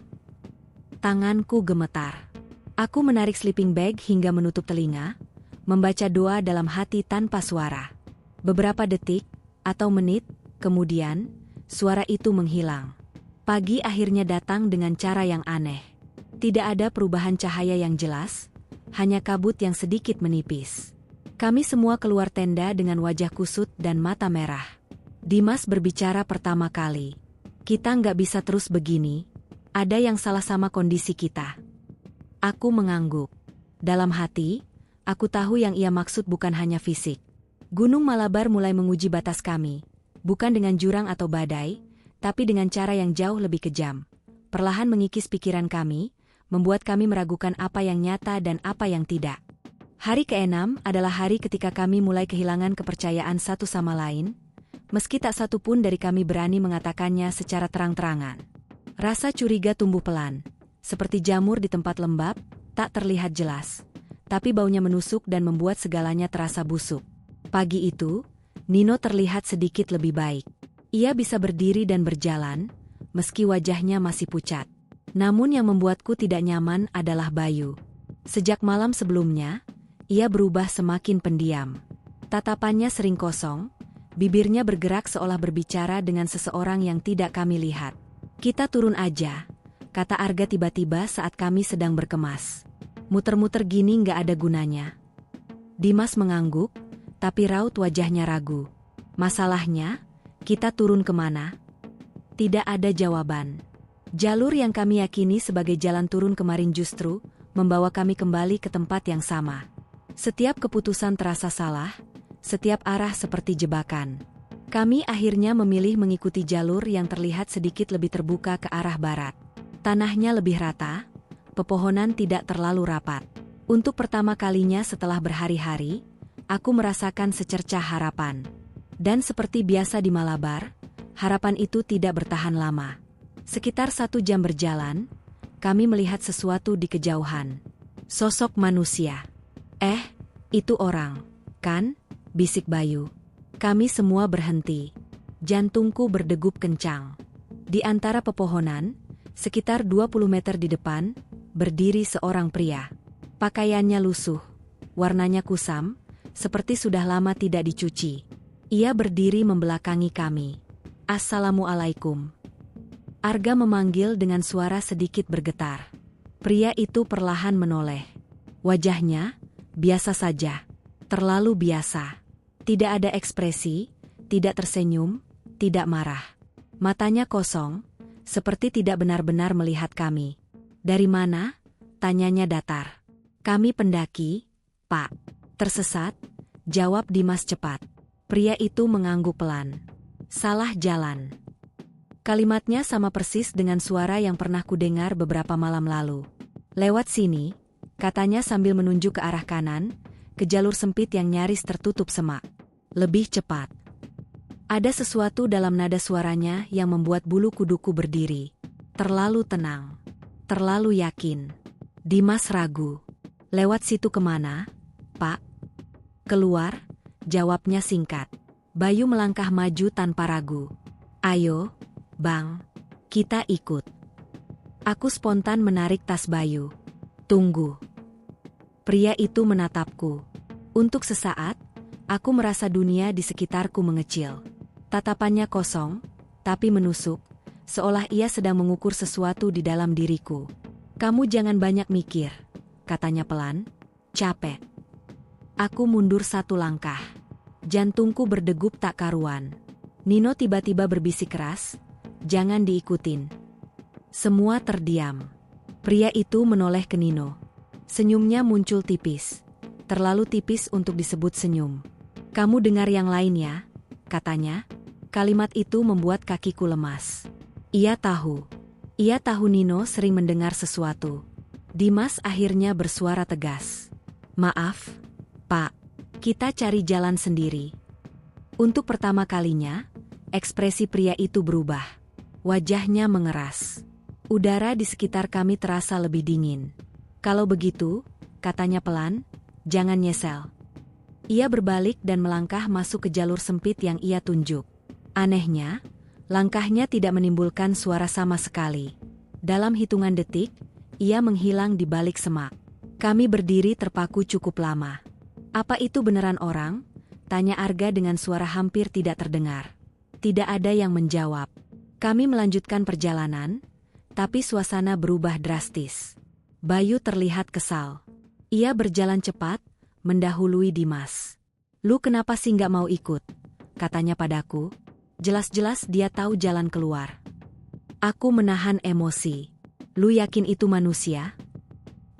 Tanganku gemetar. Aku menarik sleeping bag hingga menutup telinga, membaca doa dalam hati tanpa suara. Beberapa detik, atau menit, kemudian, suara itu menghilang. Pagi akhirnya datang dengan cara yang aneh. Tidak ada perubahan cahaya yang jelas, hanya kabut yang sedikit menipis. Kami semua keluar tenda dengan wajah kusut dan mata merah. Dimas berbicara pertama kali. "Kita nggak bisa terus begini. Ada yang salah sama kondisi kita." Aku mengangguk. Dalam hati, aku tahu yang ia maksud bukan hanya fisik. Gunung Malabar mulai menguji batas kami. Bukan dengan jurang atau badai, tapi dengan cara yang jauh lebih kejam. Perlahan mengikis pikiran kami, membuat kami meragukan apa yang nyata dan apa yang tidak. Hari ke-6 adalah hari ketika kami mulai kehilangan kepercayaan satu sama lain, meski tak satu pun dari kami berani mengatakannya secara terang-terangan. Rasa curiga tumbuh pelan, seperti jamur di tempat lembab, tak terlihat jelas. Tapi baunya menusuk dan membuat segalanya terasa busuk. Pagi itu, Nino terlihat sedikit lebih baik. Ia bisa berdiri dan berjalan, meski wajahnya masih pucat. Namun yang membuatku tidak nyaman adalah Bayu. Sejak malam sebelumnya, ia berubah semakin pendiam. Tatapannya sering kosong, bibirnya bergerak seolah berbicara dengan seseorang yang tidak kami lihat. "Kita turun aja," kata Arga tiba-tiba saat kami sedang berkemas. "Muter-muter gini nggak ada gunanya." Dimas mengangguk, tapi raut wajahnya ragu. "Masalahnya, kita turun kemana?" Tidak ada jawaban. Jalur yang kami yakini sebagai jalan turun kemarin justru membawa kami kembali ke tempat yang sama. Setiap keputusan terasa salah, setiap arah seperti jebakan. Kami akhirnya memilih mengikuti jalur yang terlihat sedikit lebih terbuka ke arah barat. Tanahnya lebih rata, pepohonan tidak terlalu rapat. Untuk pertama kalinya setelah berhari-hari, aku merasakan secercah harapan. Dan seperti biasa di Malabar, harapan itu tidak bertahan lama. Sekitar 1 jam berjalan, kami melihat sesuatu di kejauhan. Sosok manusia. Itu orang, kan?" bisik Bayu. Kami semua berhenti. Jantungku berdegup kencang. Di antara pepohonan, sekitar 20 meter di depan, berdiri seorang pria. Pakaiannya lusuh, warnanya kusam, seperti sudah lama tidak dicuci. Ia berdiri membelakangi kami. "Assalamualaikum." Arga memanggil dengan suara sedikit bergetar. Pria itu perlahan menoleh. Wajahnya biasa saja, terlalu biasa. Tidak ada ekspresi, tidak tersenyum, tidak marah. Matanya kosong, seperti tidak benar-benar melihat kami. "Dari mana?" tanyanya datar. "Kami pendaki, Pak." "Tersesat?" jawab Dimas cepat. Pria itu mengangguk pelan. "Salah jalan." Kalimatnya sama persis dengan suara yang pernah kudengar beberapa malam lalu. "Lewat sini," katanya sambil menunjuk ke arah kanan, ke jalur sempit yang nyaris tertutup semak. "Lebih cepat." Ada sesuatu dalam nada suaranya yang membuat bulu kuduku berdiri. Terlalu tenang. Terlalu yakin. Dimas ragu. "Lewat situ kemana, Pak?" Keluar, jawabnya singkat. Bayu melangkah maju tanpa ragu. Ayo, Bang, kita ikut. Aku spontan menarik tas Bayu. Tunggu. Pria itu menatapku. Untuk sesaat, aku merasa dunia di sekitarku mengecil. Tatapannya kosong, tapi menusuk, seolah ia sedang mengukur sesuatu di dalam diriku. Kamu jangan banyak mikir, katanya pelan. Capek. Aku mundur satu langkah. Jantungku berdegup tak karuan. Nino tiba-tiba berbisik keras, jangan diikutin. Semua terdiam. Pria itu menoleh ke Nino. Senyumnya muncul tipis. Terlalu tipis untuk disebut senyum. Kamu dengar yang lain ya, katanya. Kalimat itu membuat kakiku lemas. Ia tahu Nino sering mendengar sesuatu. Dimas akhirnya bersuara tegas. Maaf, Pak, kita cari jalan sendiri. Untuk pertama kalinya, ekspresi pria itu berubah. Wajahnya mengeras. Udara di sekitar kami terasa lebih dingin. Kalau begitu, katanya pelan, jangan nyesel. Ia berbalik dan melangkah masuk ke jalur sempit yang ia tunjuk. Anehnya, langkahnya tidak menimbulkan suara sama sekali. Dalam hitungan detik, ia menghilang di balik semak. Kami berdiri terpaku cukup lama. Apa itu beneran orang? Tanya Arga dengan suara hampir tidak terdengar. Tidak ada yang menjawab. Kami melanjutkan perjalanan, tapi suasana berubah drastis. Bayu terlihat kesal. Ia berjalan cepat, mendahului Dimas. Lu kenapa sih nggak mau ikut? Katanya padaku. Jelas-jelas dia tahu jalan keluar. Aku menahan emosi. Lu yakin itu manusia?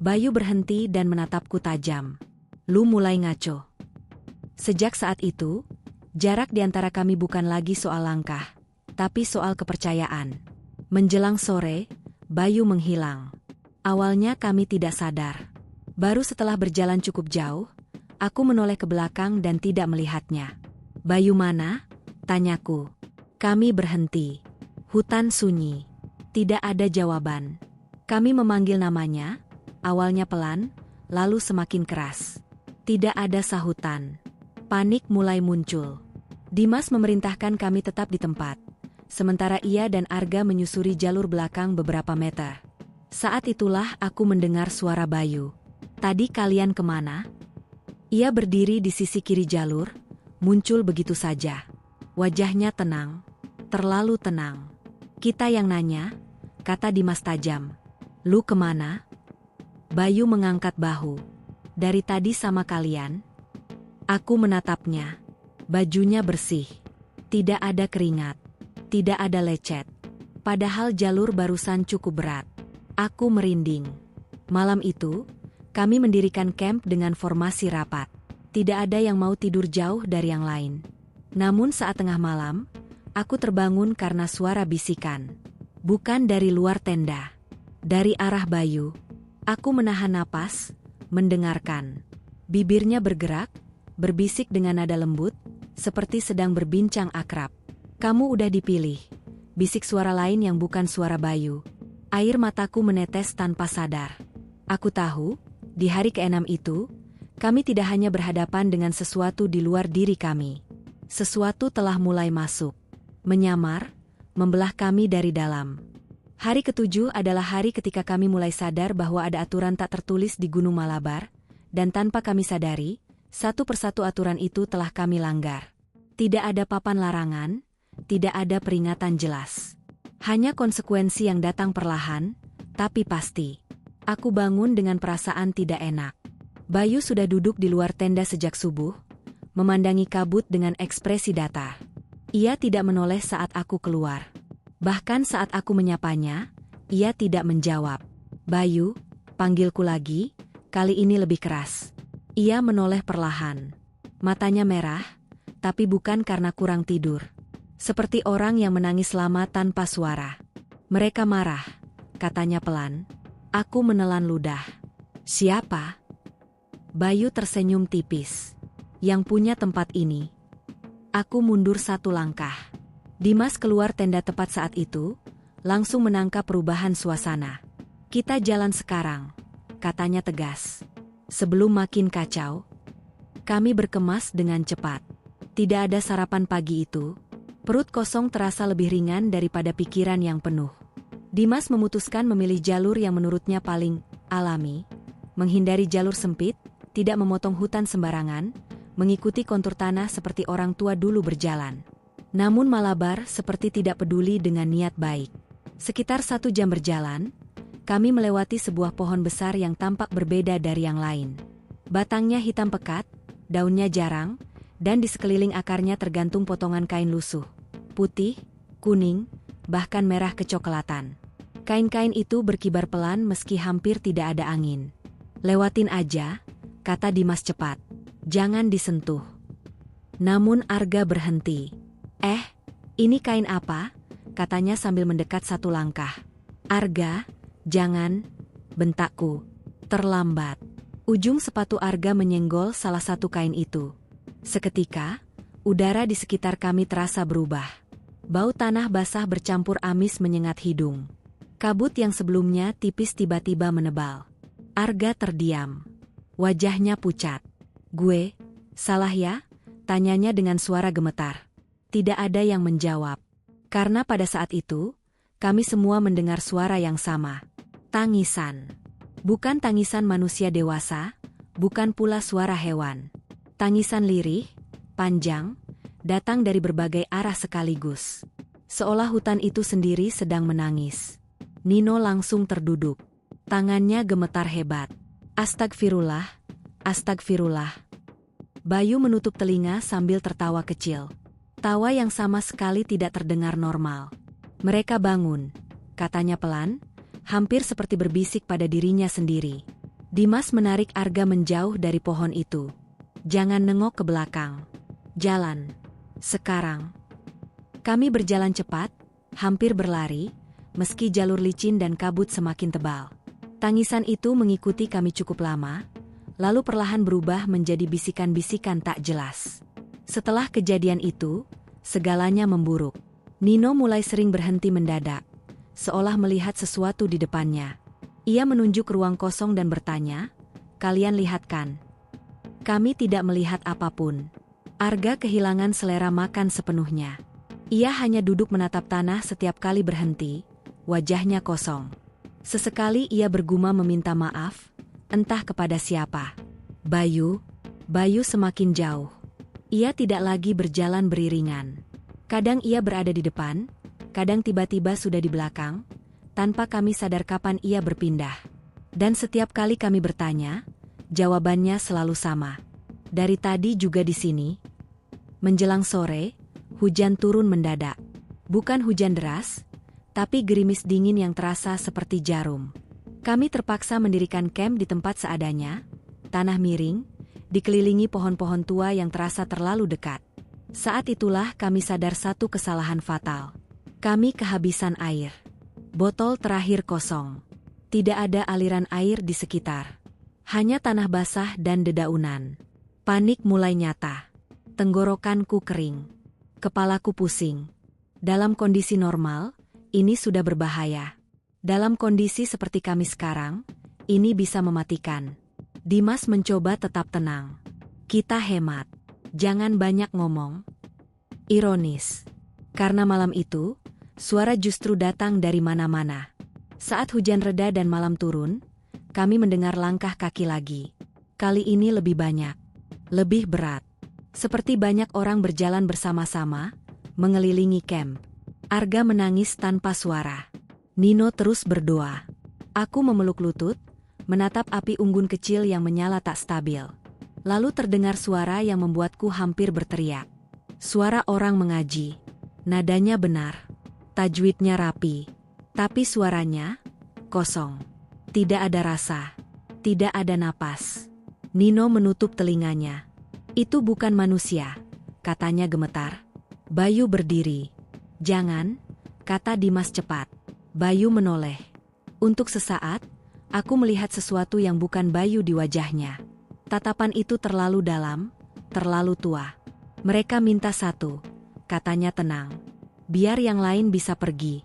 Bayu berhenti dan menatapku tajam. Lu mulai ngaco. Sejak saat itu, jarak di antara kami bukan lagi soal langkah, tapi soal kepercayaan. Menjelang sore, Bayu menghilang. Awalnya kami tidak sadar. Baru setelah berjalan cukup jauh, aku menoleh ke belakang dan tidak melihatnya. Bayu mana? Tanyaku. Kami berhenti. Hutan sunyi. Tidak ada jawaban. Kami memanggil namanya, awalnya pelan, lalu semakin keras. Tidak ada sahutan. Panik mulai muncul. Dimas memerintahkan kami tetap di tempat. Sementara ia dan Arga menyusuri jalur belakang beberapa meter. Saat itulah aku mendengar suara Bayu. Tadi kalian kemana? Ia berdiri di sisi kiri jalur, muncul begitu saja. Wajahnya tenang, terlalu tenang. Kita yang nanya, kata Dimas tajam. Lu kemana? Bayu mengangkat bahu. Dari tadi sama kalian. Aku menatapnya. Bajunya bersih. Tidak ada keringat. Tidak ada lecet. Padahal jalur barusan cukup berat. Aku merinding. Malam itu, kami mendirikan camp dengan formasi rapat. Tidak ada yang mau tidur jauh dari yang lain. Namun saat tengah malam, aku terbangun karena suara bisikan. Bukan dari luar tenda. Dari arah Bayu. Aku menahan napas, mendengarkan. Bibirnya bergerak, berbisik dengan nada lembut, seperti sedang berbincang akrab. Kamu udah dipilih. Bisik suara lain yang bukan suara Bayu. Air mataku menetes tanpa sadar. Aku tahu, di hari ke-6 itu, kami tidak hanya berhadapan dengan sesuatu di luar diri kami. Sesuatu telah mulai masuk, menyamar, membelah kami dari dalam. Hari ke-7 adalah hari ketika kami mulai sadar bahwa ada aturan tak tertulis di Gunung Malabar, dan tanpa kami sadari, satu persatu aturan itu telah kami langgar. Tidak ada papan larangan, tidak ada peringatan jelas. Hanya konsekuensi yang datang perlahan, tapi pasti. Aku bangun dengan perasaan tidak enak. Bayu sudah duduk di luar tenda sejak subuh, memandangi kabut dengan ekspresi datar. Ia tidak menoleh saat aku keluar. Bahkan saat aku menyapanya, ia tidak menjawab. Bayu, panggilku lagi, kali ini lebih keras. Ia menoleh perlahan. Matanya merah, tapi bukan karena kurang tidur. Seperti orang yang menangis lama tanpa suara. Mereka marah, katanya pelan. Aku menelan ludah. Siapa? Bayu tersenyum tipis. Yang punya tempat ini. Aku mundur satu langkah. Dimas keluar tenda tepat saat itu, langsung menangkap perubahan suasana. Kita jalan sekarang, katanya tegas. Sebelum makin kacau. Kami berkemas dengan cepat. Tidak ada sarapan pagi itu. Perut kosong terasa lebih ringan daripada pikiran yang penuh. Dimas memutuskan memilih jalur yang menurutnya paling alami, menghindari jalur sempit, tidak memotong hutan sembarangan, mengikuti kontur tanah seperti orang tua dulu berjalan. Namun Malabar seperti tidak peduli dengan niat baik. Sekitar 1 jam berjalan, kami melewati sebuah pohon besar yang tampak berbeda dari yang lain. Batangnya hitam pekat, daunnya jarang, dan di sekeliling akarnya tergantung potongan kain lusuh, putih, kuning, bahkan merah kecoklatan. Kain-kain itu berkibar pelan meski hampir tidak ada angin. "Lewatin aja," kata Dimas cepat. "Jangan disentuh." Namun Arga berhenti. Ini kain apa?" katanya sambil mendekat 1 langkah. "Arga, jangan," bentakku. "Terlambat." Ujung sepatu Arga menyenggol salah satu kain itu. Seketika, udara di sekitar kami terasa berubah. Bau tanah basah bercampur amis menyengat hidung. Kabut yang sebelumnya tipis tiba-tiba menebal. Arga terdiam. Wajahnya pucat. "Gue, salah ya?" tanyanya dengan suara gemetar. Tidak ada yang menjawab. Karena pada saat itu, kami semua mendengar suara yang sama. Tangisan. Bukan tangisan manusia dewasa, bukan pula suara hewan. Tangisan lirih, panjang, datang dari berbagai arah sekaligus. Seolah hutan itu sendiri sedang menangis. Nino langsung terduduk. Tangannya gemetar hebat. "Astagfirullah, astagfirullah." Bayu menutup telinga sambil tertawa kecil. Tawa yang sama sekali tidak terdengar normal. "Mereka bangun," katanya pelan, hampir seperti berbisik pada dirinya sendiri. Dimas menarik Arga menjauh dari pohon itu. "Jangan nengok ke belakang. Jalan. Sekarang." Kami berjalan cepat, hampir berlari, meski jalur licin dan kabut semakin tebal. Tangisan itu mengikuti kami cukup lama, lalu perlahan berubah menjadi bisikan-bisikan tak jelas. Setelah kejadian itu, segalanya memburuk. Nino mulai sering berhenti mendadak, seolah melihat sesuatu di depannya. Ia menunjuk ruang kosong dan bertanya, "Kalian lihat kan?" Kami tidak melihat apapun. Arga kehilangan selera makan sepenuhnya. Ia hanya duduk menatap tanah setiap kali berhenti, wajahnya kosong. Sesekali ia bergumam meminta maaf, entah kepada siapa. Bayu semakin jauh. Ia tidak lagi berjalan beriringan. Kadang ia berada di depan, kadang tiba-tiba sudah di belakang, tanpa kami sadar kapan ia berpindah. Dan setiap kali kami bertanya, jawabannya selalu sama. "Dari tadi juga di sini." Menjelang sore, hujan turun mendadak. Bukan hujan deras, tapi gerimis dingin yang terasa seperti jarum. Kami terpaksa mendirikan camp di tempat seadanya, tanah miring, dikelilingi pohon-pohon tua yang terasa terlalu dekat. Saat itulah kami sadar satu kesalahan fatal. Kami kehabisan air. Botol terakhir kosong. Tidak ada aliran air di sekitar. Hanya tanah basah dan dedaunan. Panik mulai nyata. Tenggorokanku kering. Kepalaku pusing. Dalam kondisi normal, ini sudah berbahaya. Dalam kondisi seperti kami sekarang, ini bisa mematikan. Dimas mencoba tetap tenang. "Kita hemat. Jangan banyak ngomong." Ironis. Karena malam itu, suara justru datang dari mana-mana. Saat hujan reda dan malam turun, kami mendengar langkah kaki lagi. Kali ini lebih banyak. Lebih berat. Seperti banyak orang berjalan bersama-sama, mengelilingi camp. Arga menangis tanpa suara. Nino terus berdoa. Aku memeluk lutut, menatap api unggun kecil yang menyala tak stabil. Lalu terdengar suara yang membuatku hampir berteriak. Suara orang mengaji. Nadanya benar. Tajwidnya rapi. Tapi suaranya kosong. Tidak ada rasa. Tidak ada napas. Nino menutup telinganya. "Itu bukan manusia," katanya gemetar. Bayu berdiri. "Jangan," kata Dimas cepat. Bayu menoleh. Untuk sesaat, aku melihat sesuatu yang bukan Bayu di wajahnya. Tatapan itu terlalu dalam, terlalu tua. "Mereka minta satu," katanya tenang. "Biar yang lain bisa pergi."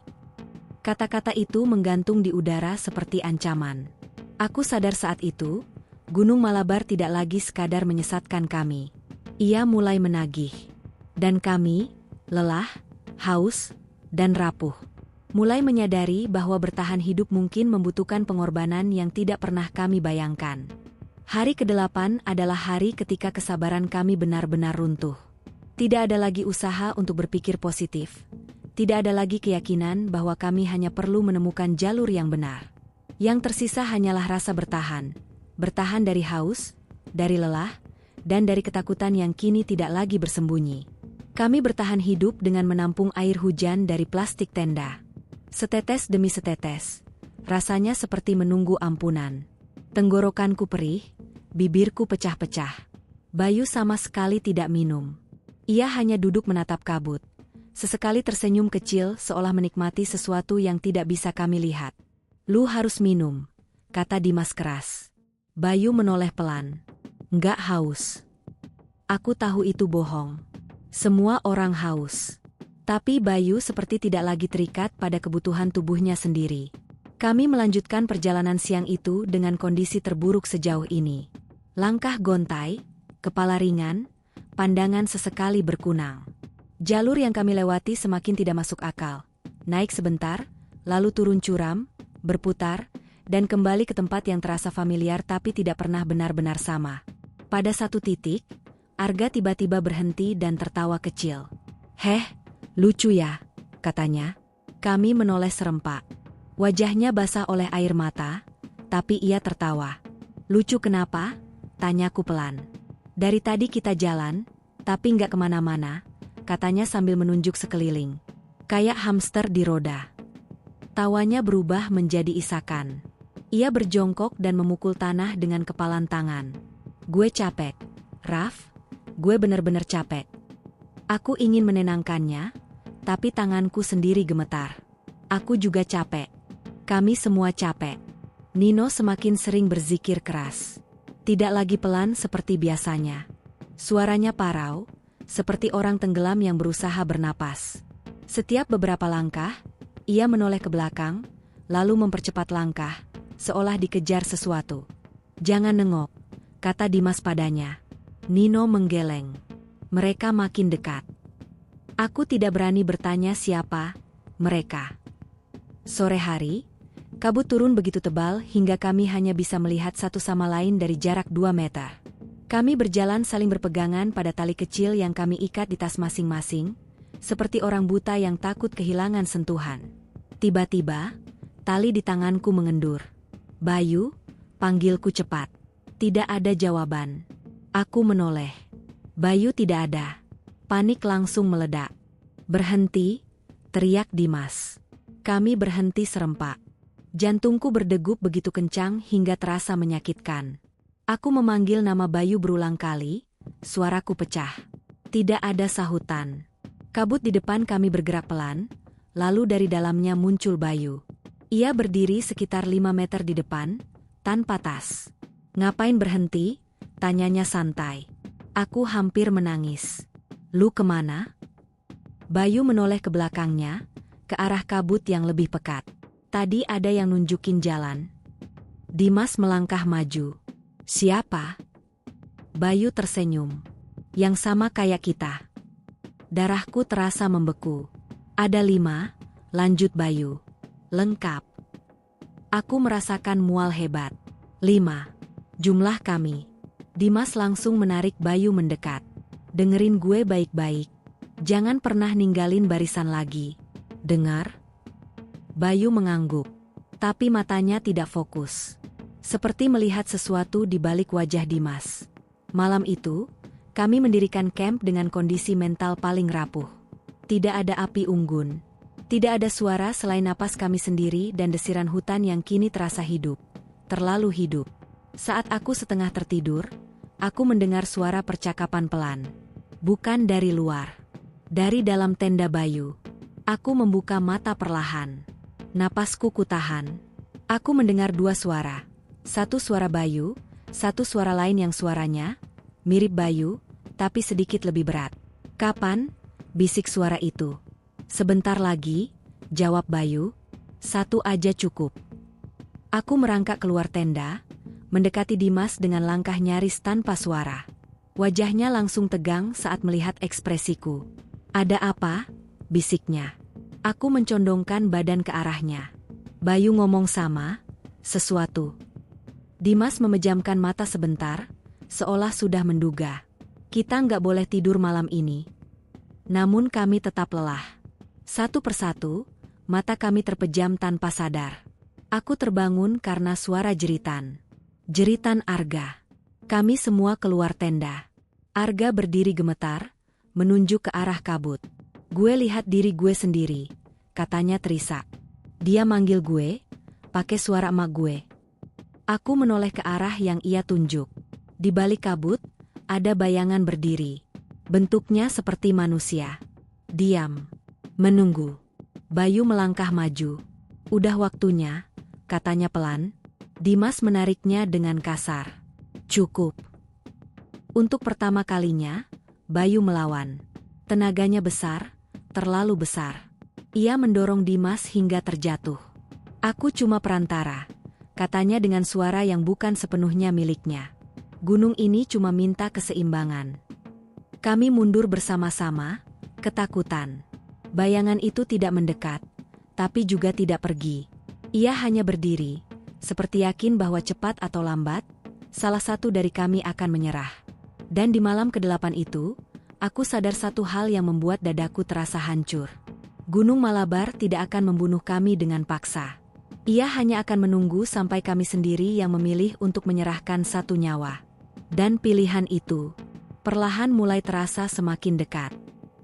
Kata-kata itu menggantung di udara seperti ancaman. Aku sadar saat itu, Gunung Malabar tidak lagi sekadar menyesatkan kami. Ia mulai menagih. Dan kami, lelah, haus, dan rapuh, mulai menyadari bahwa bertahan hidup mungkin membutuhkan pengorbanan yang tidak pernah kami bayangkan. Hari ke-8 adalah hari ketika kesabaran kami benar-benar runtuh. Tidak ada lagi usaha untuk berpikir positif. Tidak ada lagi keyakinan bahwa kami hanya perlu menemukan jalur yang benar. Yang tersisa hanyalah rasa bertahan. Bertahan dari haus, dari lelah, dan dari ketakutan yang kini tidak lagi bersembunyi. Kami bertahan hidup dengan menampung air hujan dari plastik tenda. Setetes demi setetes. Rasanya seperti menunggu ampunan. Tenggorokanku perih, bibirku pecah-pecah. Bayu sama sekali tidak minum. Ia hanya duduk menatap kabut. Sesekali tersenyum kecil seolah menikmati sesuatu yang tidak bisa kami lihat. "Lu harus minum," kata Dimas keras. Bayu menoleh pelan. "Nggak haus." Aku tahu itu bohong. Semua orang haus. Tapi Bayu seperti tidak lagi terikat pada kebutuhan tubuhnya sendiri. Kami melanjutkan perjalanan siang itu dengan kondisi terburuk sejauh ini. Langkah gontai, kepala ringan, pandangan sesekali berkunang. Jalur yang kami lewati semakin tidak masuk akal. Naik sebentar, lalu turun curam, berputar, dan kembali ke tempat yang terasa familiar tapi tidak pernah benar-benar sama. Pada satu titik, Arga tiba-tiba berhenti dan tertawa kecil. "Heh, lucu ya," katanya. Kami menoleh serempak. Wajahnya basah oleh air mata, tapi ia tertawa. "Lucu kenapa?" tanyaku pelan. "Dari tadi kita jalan, tapi nggak kemana-mana," katanya sambil menunjuk sekeliling. "Kayak hamster di roda." Tawanya berubah menjadi isakan. Ia berjongkok dan memukul tanah dengan kepalan tangan. "Gue capek, Raf. Gue bener-bener capek." Aku ingin menenangkannya, tapi tanganku sendiri gemetar. "Aku juga capek. Kami semua capek." Nino semakin sering berzikir keras. Tidak lagi pelan seperti biasanya. Suaranya parau, seperti orang tenggelam yang berusaha bernapas. Setiap beberapa langkah, ia menoleh ke belakang, lalu mempercepat langkah, seolah dikejar sesuatu. "Jangan nengok," kata Dimas padanya. Nino menggeleng. Mereka makin dekat. Aku tidak berani bertanya siapa mereka. Sore hari, kabut turun begitu tebal hingga kami hanya bisa melihat satu sama lain dari jarak 2 meter. Kami berjalan saling berpegangan pada tali kecil yang kami ikat di tas masing-masing, seperti orang buta yang takut kehilangan sentuhan. Tiba-tiba, tali di tanganku mengendur. "Bayu," panggilku cepat. Tidak ada jawaban. Aku menoleh. Bayu tidak ada. Panik langsung meledak. "Berhenti," teriak Dimas. Kami berhenti serempak. Jantungku berdegup begitu kencang hingga terasa menyakitkan. Aku memanggil nama Bayu berulang kali, suaraku pecah. Tidak ada sahutan. Kabut di depan kami bergerak pelan, lalu dari dalamnya muncul Bayu. Ia berdiri sekitar 5 meter di depan, tanpa tas. "Ngapain berhenti?" tanyanya santai. Aku hampir menangis. "Lu kemana?" Bayu menoleh ke belakangnya, ke arah kabut yang lebih pekat. Tadi ada yang nunjukin jalan. Dimas melangkah maju. "Siapa?" Bayu tersenyum. "Yang sama kayak kita." Darahku terasa membeku. "Ada 5, lanjut Bayu. Lengkap." Aku merasakan mual hebat. 5. Jumlah kami. Dimas langsung menarik Bayu mendekat. "Dengerin gue baik-baik. Jangan pernah ninggalin barisan lagi. Dengar?" Bayu mengangguk. Tapi matanya tidak fokus. Seperti melihat sesuatu di balik wajah Dimas. Malam itu, kami mendirikan camp dengan kondisi mental paling rapuh. Tidak ada api unggun. Tidak ada suara selain napas kami sendiri dan desiran hutan yang kini terasa hidup. Terlalu hidup. Saat aku setengah tertidur, aku mendengar suara percakapan pelan. Bukan dari luar. Dari dalam tenda Bayu. Aku membuka mata perlahan. Napasku kutahan. Aku mendengar 2 suara. Satu suara Bayu, satu suara lain yang suaranya mirip Bayu, tapi sedikit lebih berat. "Kapan?" bisik suara itu. "Sebentar lagi," jawab Bayu. "Satu aja cukup." Aku merangkak keluar tenda, mendekati Dimas dengan langkah nyaris tanpa suara. Wajahnya langsung tegang saat melihat ekspresiku. "Ada apa?" bisiknya. Aku mencondongkan badan ke arahnya. "Bayu ngomong sama sesuatu." Dimas memejamkan mata sebentar, seolah sudah menduga. "Kita nggak boleh tidur malam ini." Namun kami tetap lelah. Satu persatu, mata kami terpejam tanpa sadar. Aku terbangun karena suara jeritan. Jeritan Arga. Kami semua keluar tenda. Arga berdiri gemetar, menunjuk ke arah kabut. "Gue lihat diri gue sendiri," katanya terisak. Dia manggil gue, pakai suara emak gue. Aku menoleh ke arah yang ia tunjuk. Di balik kabut, ada bayangan berdiri. Bentuknya seperti manusia. Diam. Menunggu. Bayu melangkah maju. "Udah waktunya," katanya pelan. Dimas menariknya dengan kasar. "Cukup." Untuk pertama kalinya, Bayu melawan. Tenaganya besar, terlalu besar. Ia mendorong Dimas hingga terjatuh. "Aku cuma perantara," katanya dengan suara yang bukan sepenuhnya miliknya. "Gunung ini cuma minta keseimbangan." Kami mundur bersama-sama, ketakutan. Bayangan itu tidak mendekat, tapi juga tidak pergi. Ia hanya berdiri, seperti yakin bahwa cepat atau lambat, salah satu dari kami akan menyerah. Dan di malam ke-8 itu, aku sadar satu hal yang membuat dadaku terasa hancur. Gunung Malabar tidak akan membunuh kami dengan paksa. Ia hanya akan menunggu sampai kami sendiri yang memilih untuk menyerahkan satu nyawa. Dan pilihan itu perlahan mulai terasa semakin dekat.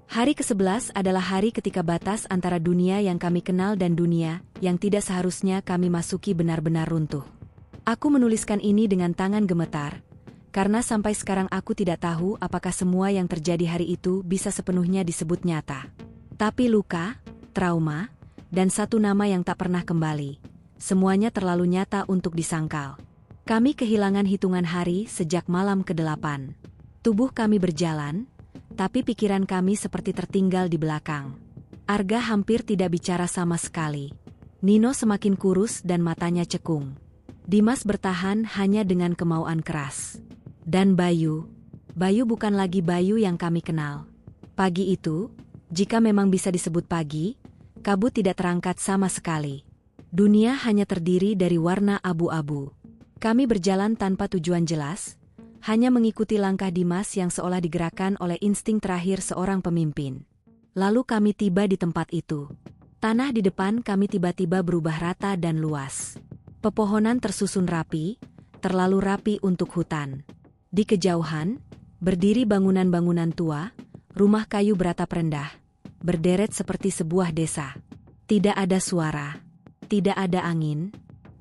Hari ke-11 adalah hari ketika batas antara dunia yang kami kenal dan dunia yang tidak seharusnya kami masuki benar-benar runtuh. Aku menuliskan ini dengan tangan gemetar, karena sampai sekarang aku tidak tahu apakah semua yang terjadi hari itu bisa sepenuhnya disebut nyata. Tapi luka, trauma, dan satu nama yang tak pernah kembali, semuanya terlalu nyata untuk disangkal. Kami kehilangan hitungan hari sejak malam ke-8. Tubuh kami berjalan, tapi pikiran kami seperti tertinggal di belakang. Arga hampir tidak bicara sama sekali. Nino semakin kurus dan matanya cekung. Dimas bertahan hanya dengan kemauan keras. Dan Bayu bukan lagi Bayu yang kami kenal. Pagi itu, jika memang bisa disebut pagi, kabut tidak terangkat sama sekali. Dunia hanya terdiri dari warna abu-abu. Kami berjalan tanpa tujuan jelas, hanya mengikuti langkah Dimas yang seolah digerakkan oleh insting terakhir seorang pemimpin. Lalu kami tiba di tempat itu. Tanah di depan kami tiba-tiba berubah rata dan luas. Pepohonan tersusun rapi, terlalu rapi untuk hutan. Di kejauhan, berdiri bangunan-bangunan tua, rumah kayu beratap rendah, berderet seperti sebuah desa. Tidak ada suara, tidak ada angin.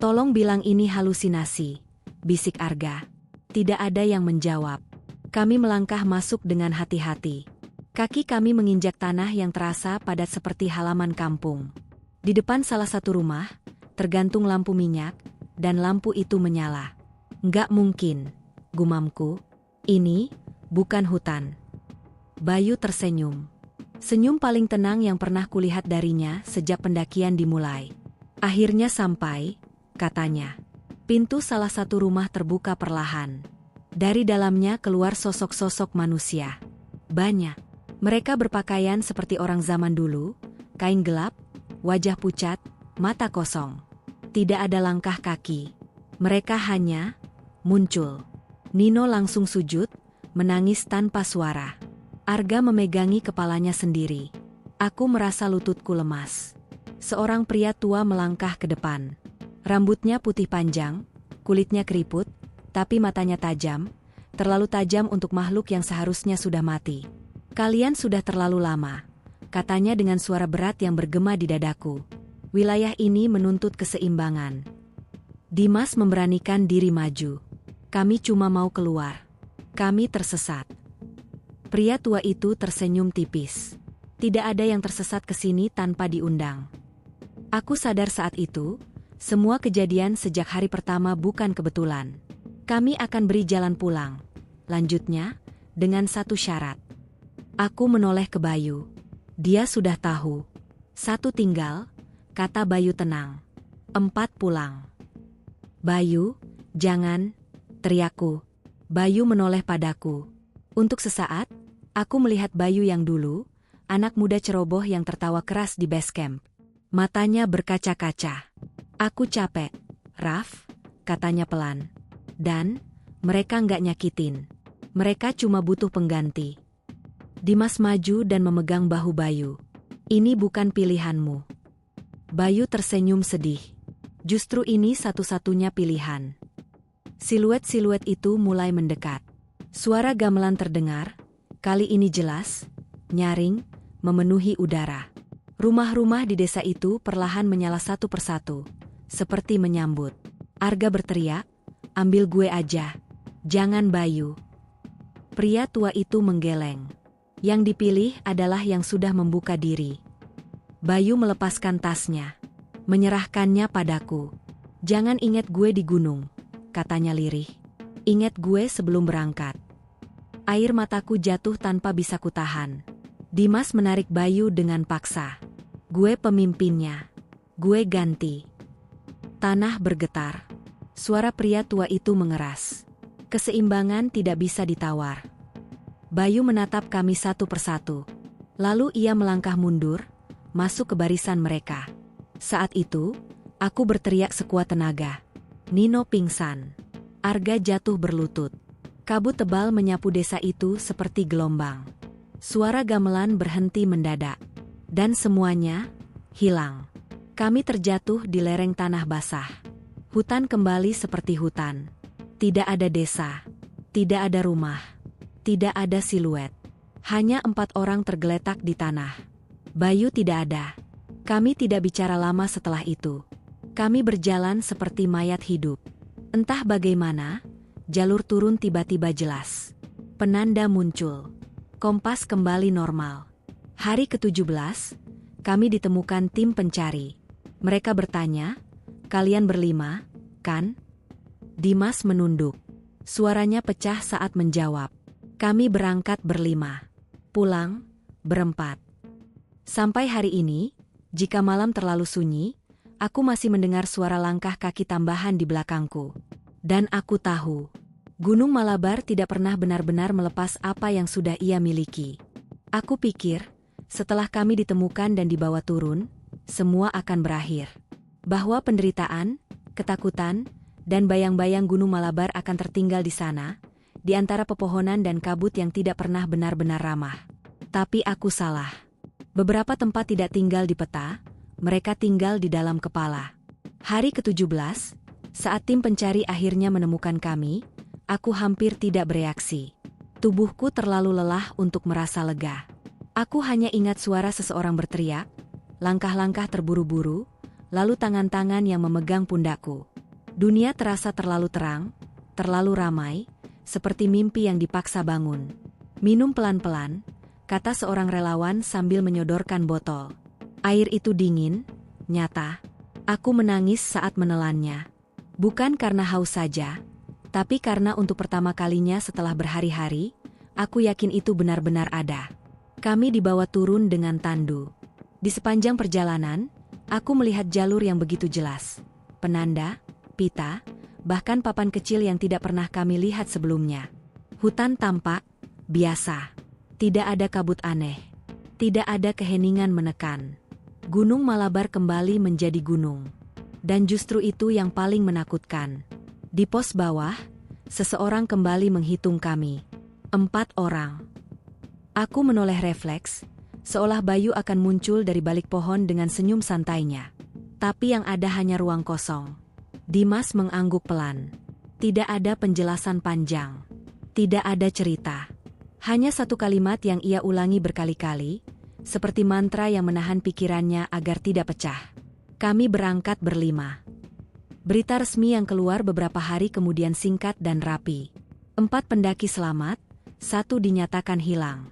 "Tolong bilang ini halusinasi," bisik Arga. Tidak ada yang menjawab. Kami melangkah masuk dengan hati-hati. Kaki kami menginjak tanah yang terasa padat seperti halaman kampung. Di depan salah satu rumah, tergantung lampu minyak, dan lampu itu menyala. "Nggak mungkin," gumamku. "Ini bukan hutan." Bayu tersenyum. Senyum paling tenang yang pernah kulihat darinya sejak pendakian dimulai. "Akhirnya sampai," katanya. Pintu salah satu rumah terbuka perlahan. Dari dalamnya keluar sosok-sosok manusia. Banyak. Mereka berpakaian seperti orang zaman dulu, kain gelap, wajah pucat, mata kosong. Tidak ada langkah kaki. Mereka hanya muncul. Nino langsung sujud, menangis tanpa suara. Arga memegangi kepalanya sendiri. Aku merasa lututku lemas. Seorang pria tua melangkah ke depan. Rambutnya putih panjang, kulitnya keriput, tapi matanya tajam, terlalu tajam untuk makhluk yang seharusnya sudah mati. "Kalian sudah terlalu lama," katanya dengan suara berat yang bergema di dadaku. "Wilayah ini menuntut keseimbangan." Dimas memberanikan diri maju. "Kami cuma mau keluar. Kami tersesat." Pria tua itu tersenyum tipis. "Tidak ada yang tersesat ke sini tanpa diundang." Aku sadar saat itu, semua kejadian sejak hari pertama bukan kebetulan. "Kami akan beri jalan pulang," lanjutnya, dengan satu syarat. Aku menoleh ke Bayu. Dia sudah tahu. "1 tinggal," kata Bayu tenang. 4 pulang." "Bayu, Jangan, teriakku. Bayu menoleh padaku. Untuk sesaat, aku melihat Bayu yang dulu, anak muda ceroboh yang tertawa keras di base camp. Matanya berkaca-kaca. Aku capek, Raf, katanya pelan. Dan, mereka nggak nyakitin. Mereka cuma butuh pengganti. Dimas maju dan memegang bahu Bayu. Ini bukan pilihanmu. Bayu tersenyum sedih. Justru ini satu-satunya pilihan. Siluet-siluet itu mulai mendekat. Suara gamelan terdengar, kali ini jelas, nyaring, memenuhi udara. Rumah-rumah di desa itu perlahan menyala satu persatu, seperti menyambut. Arga berteriak, "Ambil gue aja, jangan Bayu." Pria tua itu menggeleng. Yang dipilih adalah yang sudah membuka diri. Bayu melepaskan tasnya, menyerahkannya padaku. "Jangan ingat gue di gunung," katanya lirih. "Ingat gue sebelum berangkat." Air mataku jatuh tanpa bisa kutahan. Dimas menarik Bayu dengan paksa. "Gue pemimpinnya. Gue ganti." Tanah bergetar. Suara pria tua itu mengeras. Keseimbangan tidak bisa ditawar. Bayu menatap kami satu persatu. Lalu ia melangkah mundur, masuk ke barisan mereka. Saat itu, aku berteriak sekuat tenaga. Nino pingsan. Arga jatuh berlutut. Kabut tebal menyapu desa itu seperti gelombang. Suara gamelan berhenti mendadak. Dan semuanya hilang. Kami terjatuh di lereng tanah basah. Hutan kembali seperti hutan. Tidak ada desa. Tidak ada rumah. Tidak ada siluet. Hanya 4 orang tergeletak di tanah. Bayu tidak ada. Kami tidak bicara lama setelah itu. Kami berjalan seperti mayat hidup. Entah bagaimana, jalur turun tiba-tiba jelas. Penanda muncul. Kompas kembali normal. Hari ke-17, kami ditemukan tim pencari. Mereka bertanya, "Kalian berlima, kan?" Dimas menunduk. Suaranya pecah saat menjawab. "Kami berangkat berlima. Pulang, berempat." Sampai hari ini, jika malam terlalu sunyi, aku masih mendengar suara langkah kaki tambahan di belakangku. Dan aku tahu, Gunung Malabar tidak pernah benar-benar melepas apa yang sudah ia miliki. Aku pikir, setelah kami ditemukan dan dibawa turun, semua akan berakhir. Bahwa penderitaan, ketakutan, dan bayang-bayang Gunung Malabar akan tertinggal di sana, di antara pepohonan dan kabut yang tidak pernah benar-benar ramah. Tapi aku salah. Beberapa tempat tidak tinggal di peta, mereka tinggal di dalam kepala. Hari ke-17, saat tim pencari akhirnya menemukan kami, aku hampir tidak bereaksi. Tubuhku terlalu lelah untuk merasa lega. Aku hanya ingat suara seseorang berteriak, langkah-langkah terburu-buru, lalu tangan-tangan yang memegang pundakku. Dunia terasa terlalu terang, terlalu ramai, seperti mimpi yang dipaksa bangun. "Minum pelan-pelan," kata seorang relawan sambil menyodorkan botol. Air itu dingin, nyata. Aku menangis saat menelannya. Bukan karena haus saja, tapi karena untuk pertama kalinya setelah berhari-hari, aku yakin itu benar-benar ada. Kami dibawa turun dengan tandu. Di sepanjang perjalanan, aku melihat jalur yang begitu jelas. Penanda, pita, bahkan papan kecil yang tidak pernah kami lihat sebelumnya. Hutan tampak biasa. Tidak ada kabut aneh. Tidak ada keheningan menekan. Gunung Malabar kembali menjadi gunung. Dan justru itu yang paling menakutkan. Di pos bawah, seseorang kembali menghitung kami. 4 orang. Aku menoleh refleks, seolah Bayu akan muncul dari balik pohon dengan senyum santainya. Tapi yang ada hanya ruang kosong. Dimas mengangguk pelan. Tidak ada penjelasan panjang. Tidak ada cerita. Hanya satu kalimat yang ia ulangi berkali-kali, seperti mantra yang menahan pikirannya agar tidak pecah. "Kami berangkat berlima." Berita resmi yang keluar beberapa hari kemudian singkat dan rapi. 4 pendaki selamat, 1 dinyatakan hilang.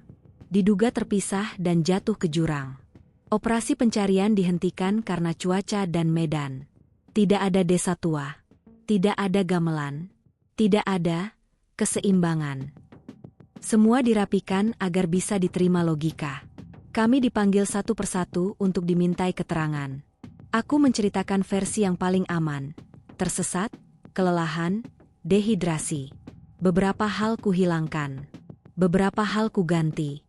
Diduga terpisah dan jatuh ke jurang. Operasi pencarian dihentikan karena cuaca dan medan. Tidak ada desa tua. Tidak ada gamelan. Tidak ada keseimbangan. Semua dirapikan agar bisa diterima logika. Kami dipanggil satu persatu untuk dimintai keterangan. Aku menceritakan versi yang paling aman. Tersesat, kelelahan, dehidrasi. Beberapa hal kuhilangkan. Beberapa hal kuganti.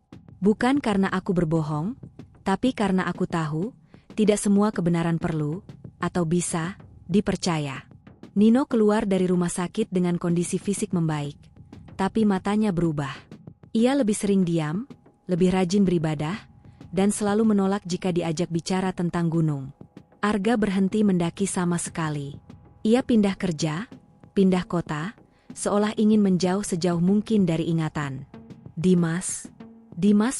Bukan karena aku berbohong, tapi karena aku tahu, tidak semua kebenaran perlu, atau bisa, dipercaya. Nino keluar dari rumah sakit dengan kondisi fisik membaik, tapi matanya berubah. Ia lebih sering diam, lebih rajin beribadah, dan selalu menolak jika diajak bicara tentang gunung. Arga berhenti mendaki sama sekali. Ia pindah kerja, pindah kota, seolah ingin menjauh sejauh mungkin dari ingatan. Dimas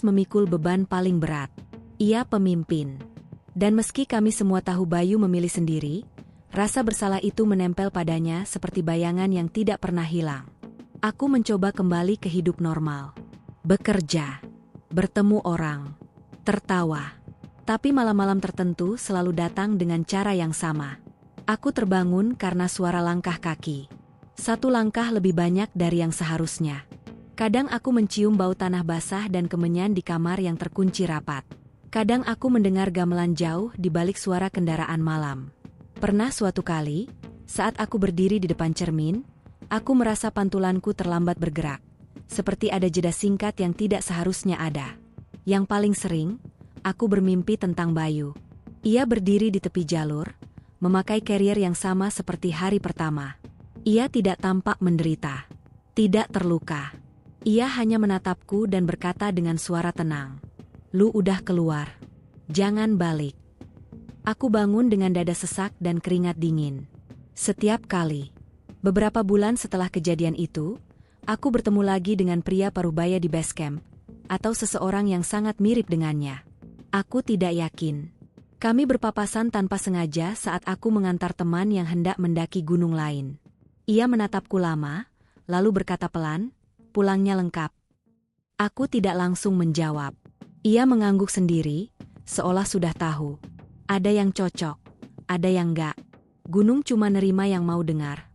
memikul beban paling berat. Ia pemimpin. Dan meski kami semua tahu Bayu memilih sendiri, rasa bersalah itu menempel padanya seperti bayangan yang tidak pernah hilang. Aku mencoba kembali ke hidup normal. Bekerja, bertemu orang, tertawa. Tapi malam-malam tertentu selalu datang dengan cara yang sama. Aku terbangun karena suara langkah kaki. Satu langkah lebih banyak dari yang seharusnya. Kadang aku mencium bau tanah basah dan kemenyan di kamar yang terkunci rapat. Kadang aku mendengar gamelan jauh di balik suara kendaraan malam. Pernah suatu kali, saat aku berdiri di depan cermin, aku merasa pantulanku terlambat bergerak. Seperti ada jeda singkat yang tidak seharusnya ada. Yang paling sering, aku bermimpi tentang Bayu. Ia berdiri di tepi jalur, memakai carrier yang sama seperti hari pertama. Ia tidak tampak menderita, tidak terluka. Ia hanya menatapku dan berkata dengan suara tenang, "Lu udah keluar. Jangan balik." Aku bangun dengan dada sesak dan keringat dingin. Setiap kali. Beberapa bulan setelah kejadian itu, aku bertemu lagi dengan pria parubaya di base camp, atau seseorang yang sangat mirip dengannya. Aku tidak yakin. Kami berpapasan tanpa sengaja saat aku mengantar teman yang hendak mendaki gunung lain. Ia menatapku lama, lalu berkata pelan, "Pulangnya lengkap." Aku tidak langsung menjawab. Ia mengangguk sendiri, seolah sudah tahu. Ada yang cocok, ada yang enggak. Gunung cuma nerima yang mau dengar.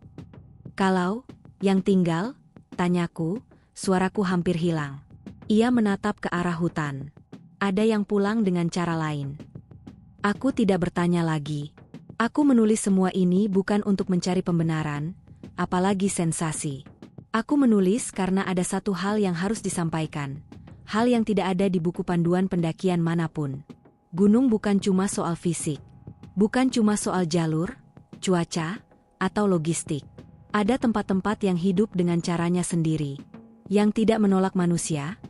"Kalau yang tinggal?" tanyaku, suaraku hampir hilang. Ia menatap ke arah hutan. Ada yang pulang dengan cara lain. Aku tidak bertanya lagi. Aku menulis semua ini bukan untuk mencari pembenaran, apalagi sensasi. Aku menulis karena ada satu hal yang harus disampaikan. Hal yang tidak ada di buku panduan pendakian manapun. Gunung bukan cuma soal fisik. Bukan cuma soal jalur, cuaca, atau logistik. Ada tempat-tempat yang hidup dengan caranya sendiri. Yang tidak menolak manusia,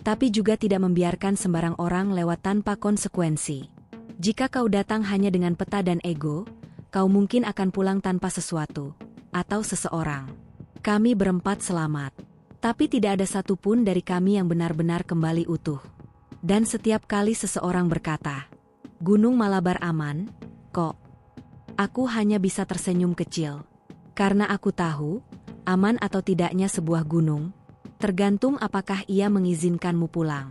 tapi juga tidak membiarkan sembarang orang lewat tanpa konsekuensi. Jika kau datang hanya dengan peta dan ego, kau mungkin akan pulang tanpa sesuatu, atau seseorang. Kami berempat selamat. Tapi tidak ada satupun dari kami yang benar-benar kembali utuh. Dan setiap kali seseorang berkata, "Gunung Malabar aman, kok?" Aku hanya bisa tersenyum kecil. Karena aku tahu, aman atau tidaknya sebuah gunung, tergantung apakah ia mengizinkanmu pulang.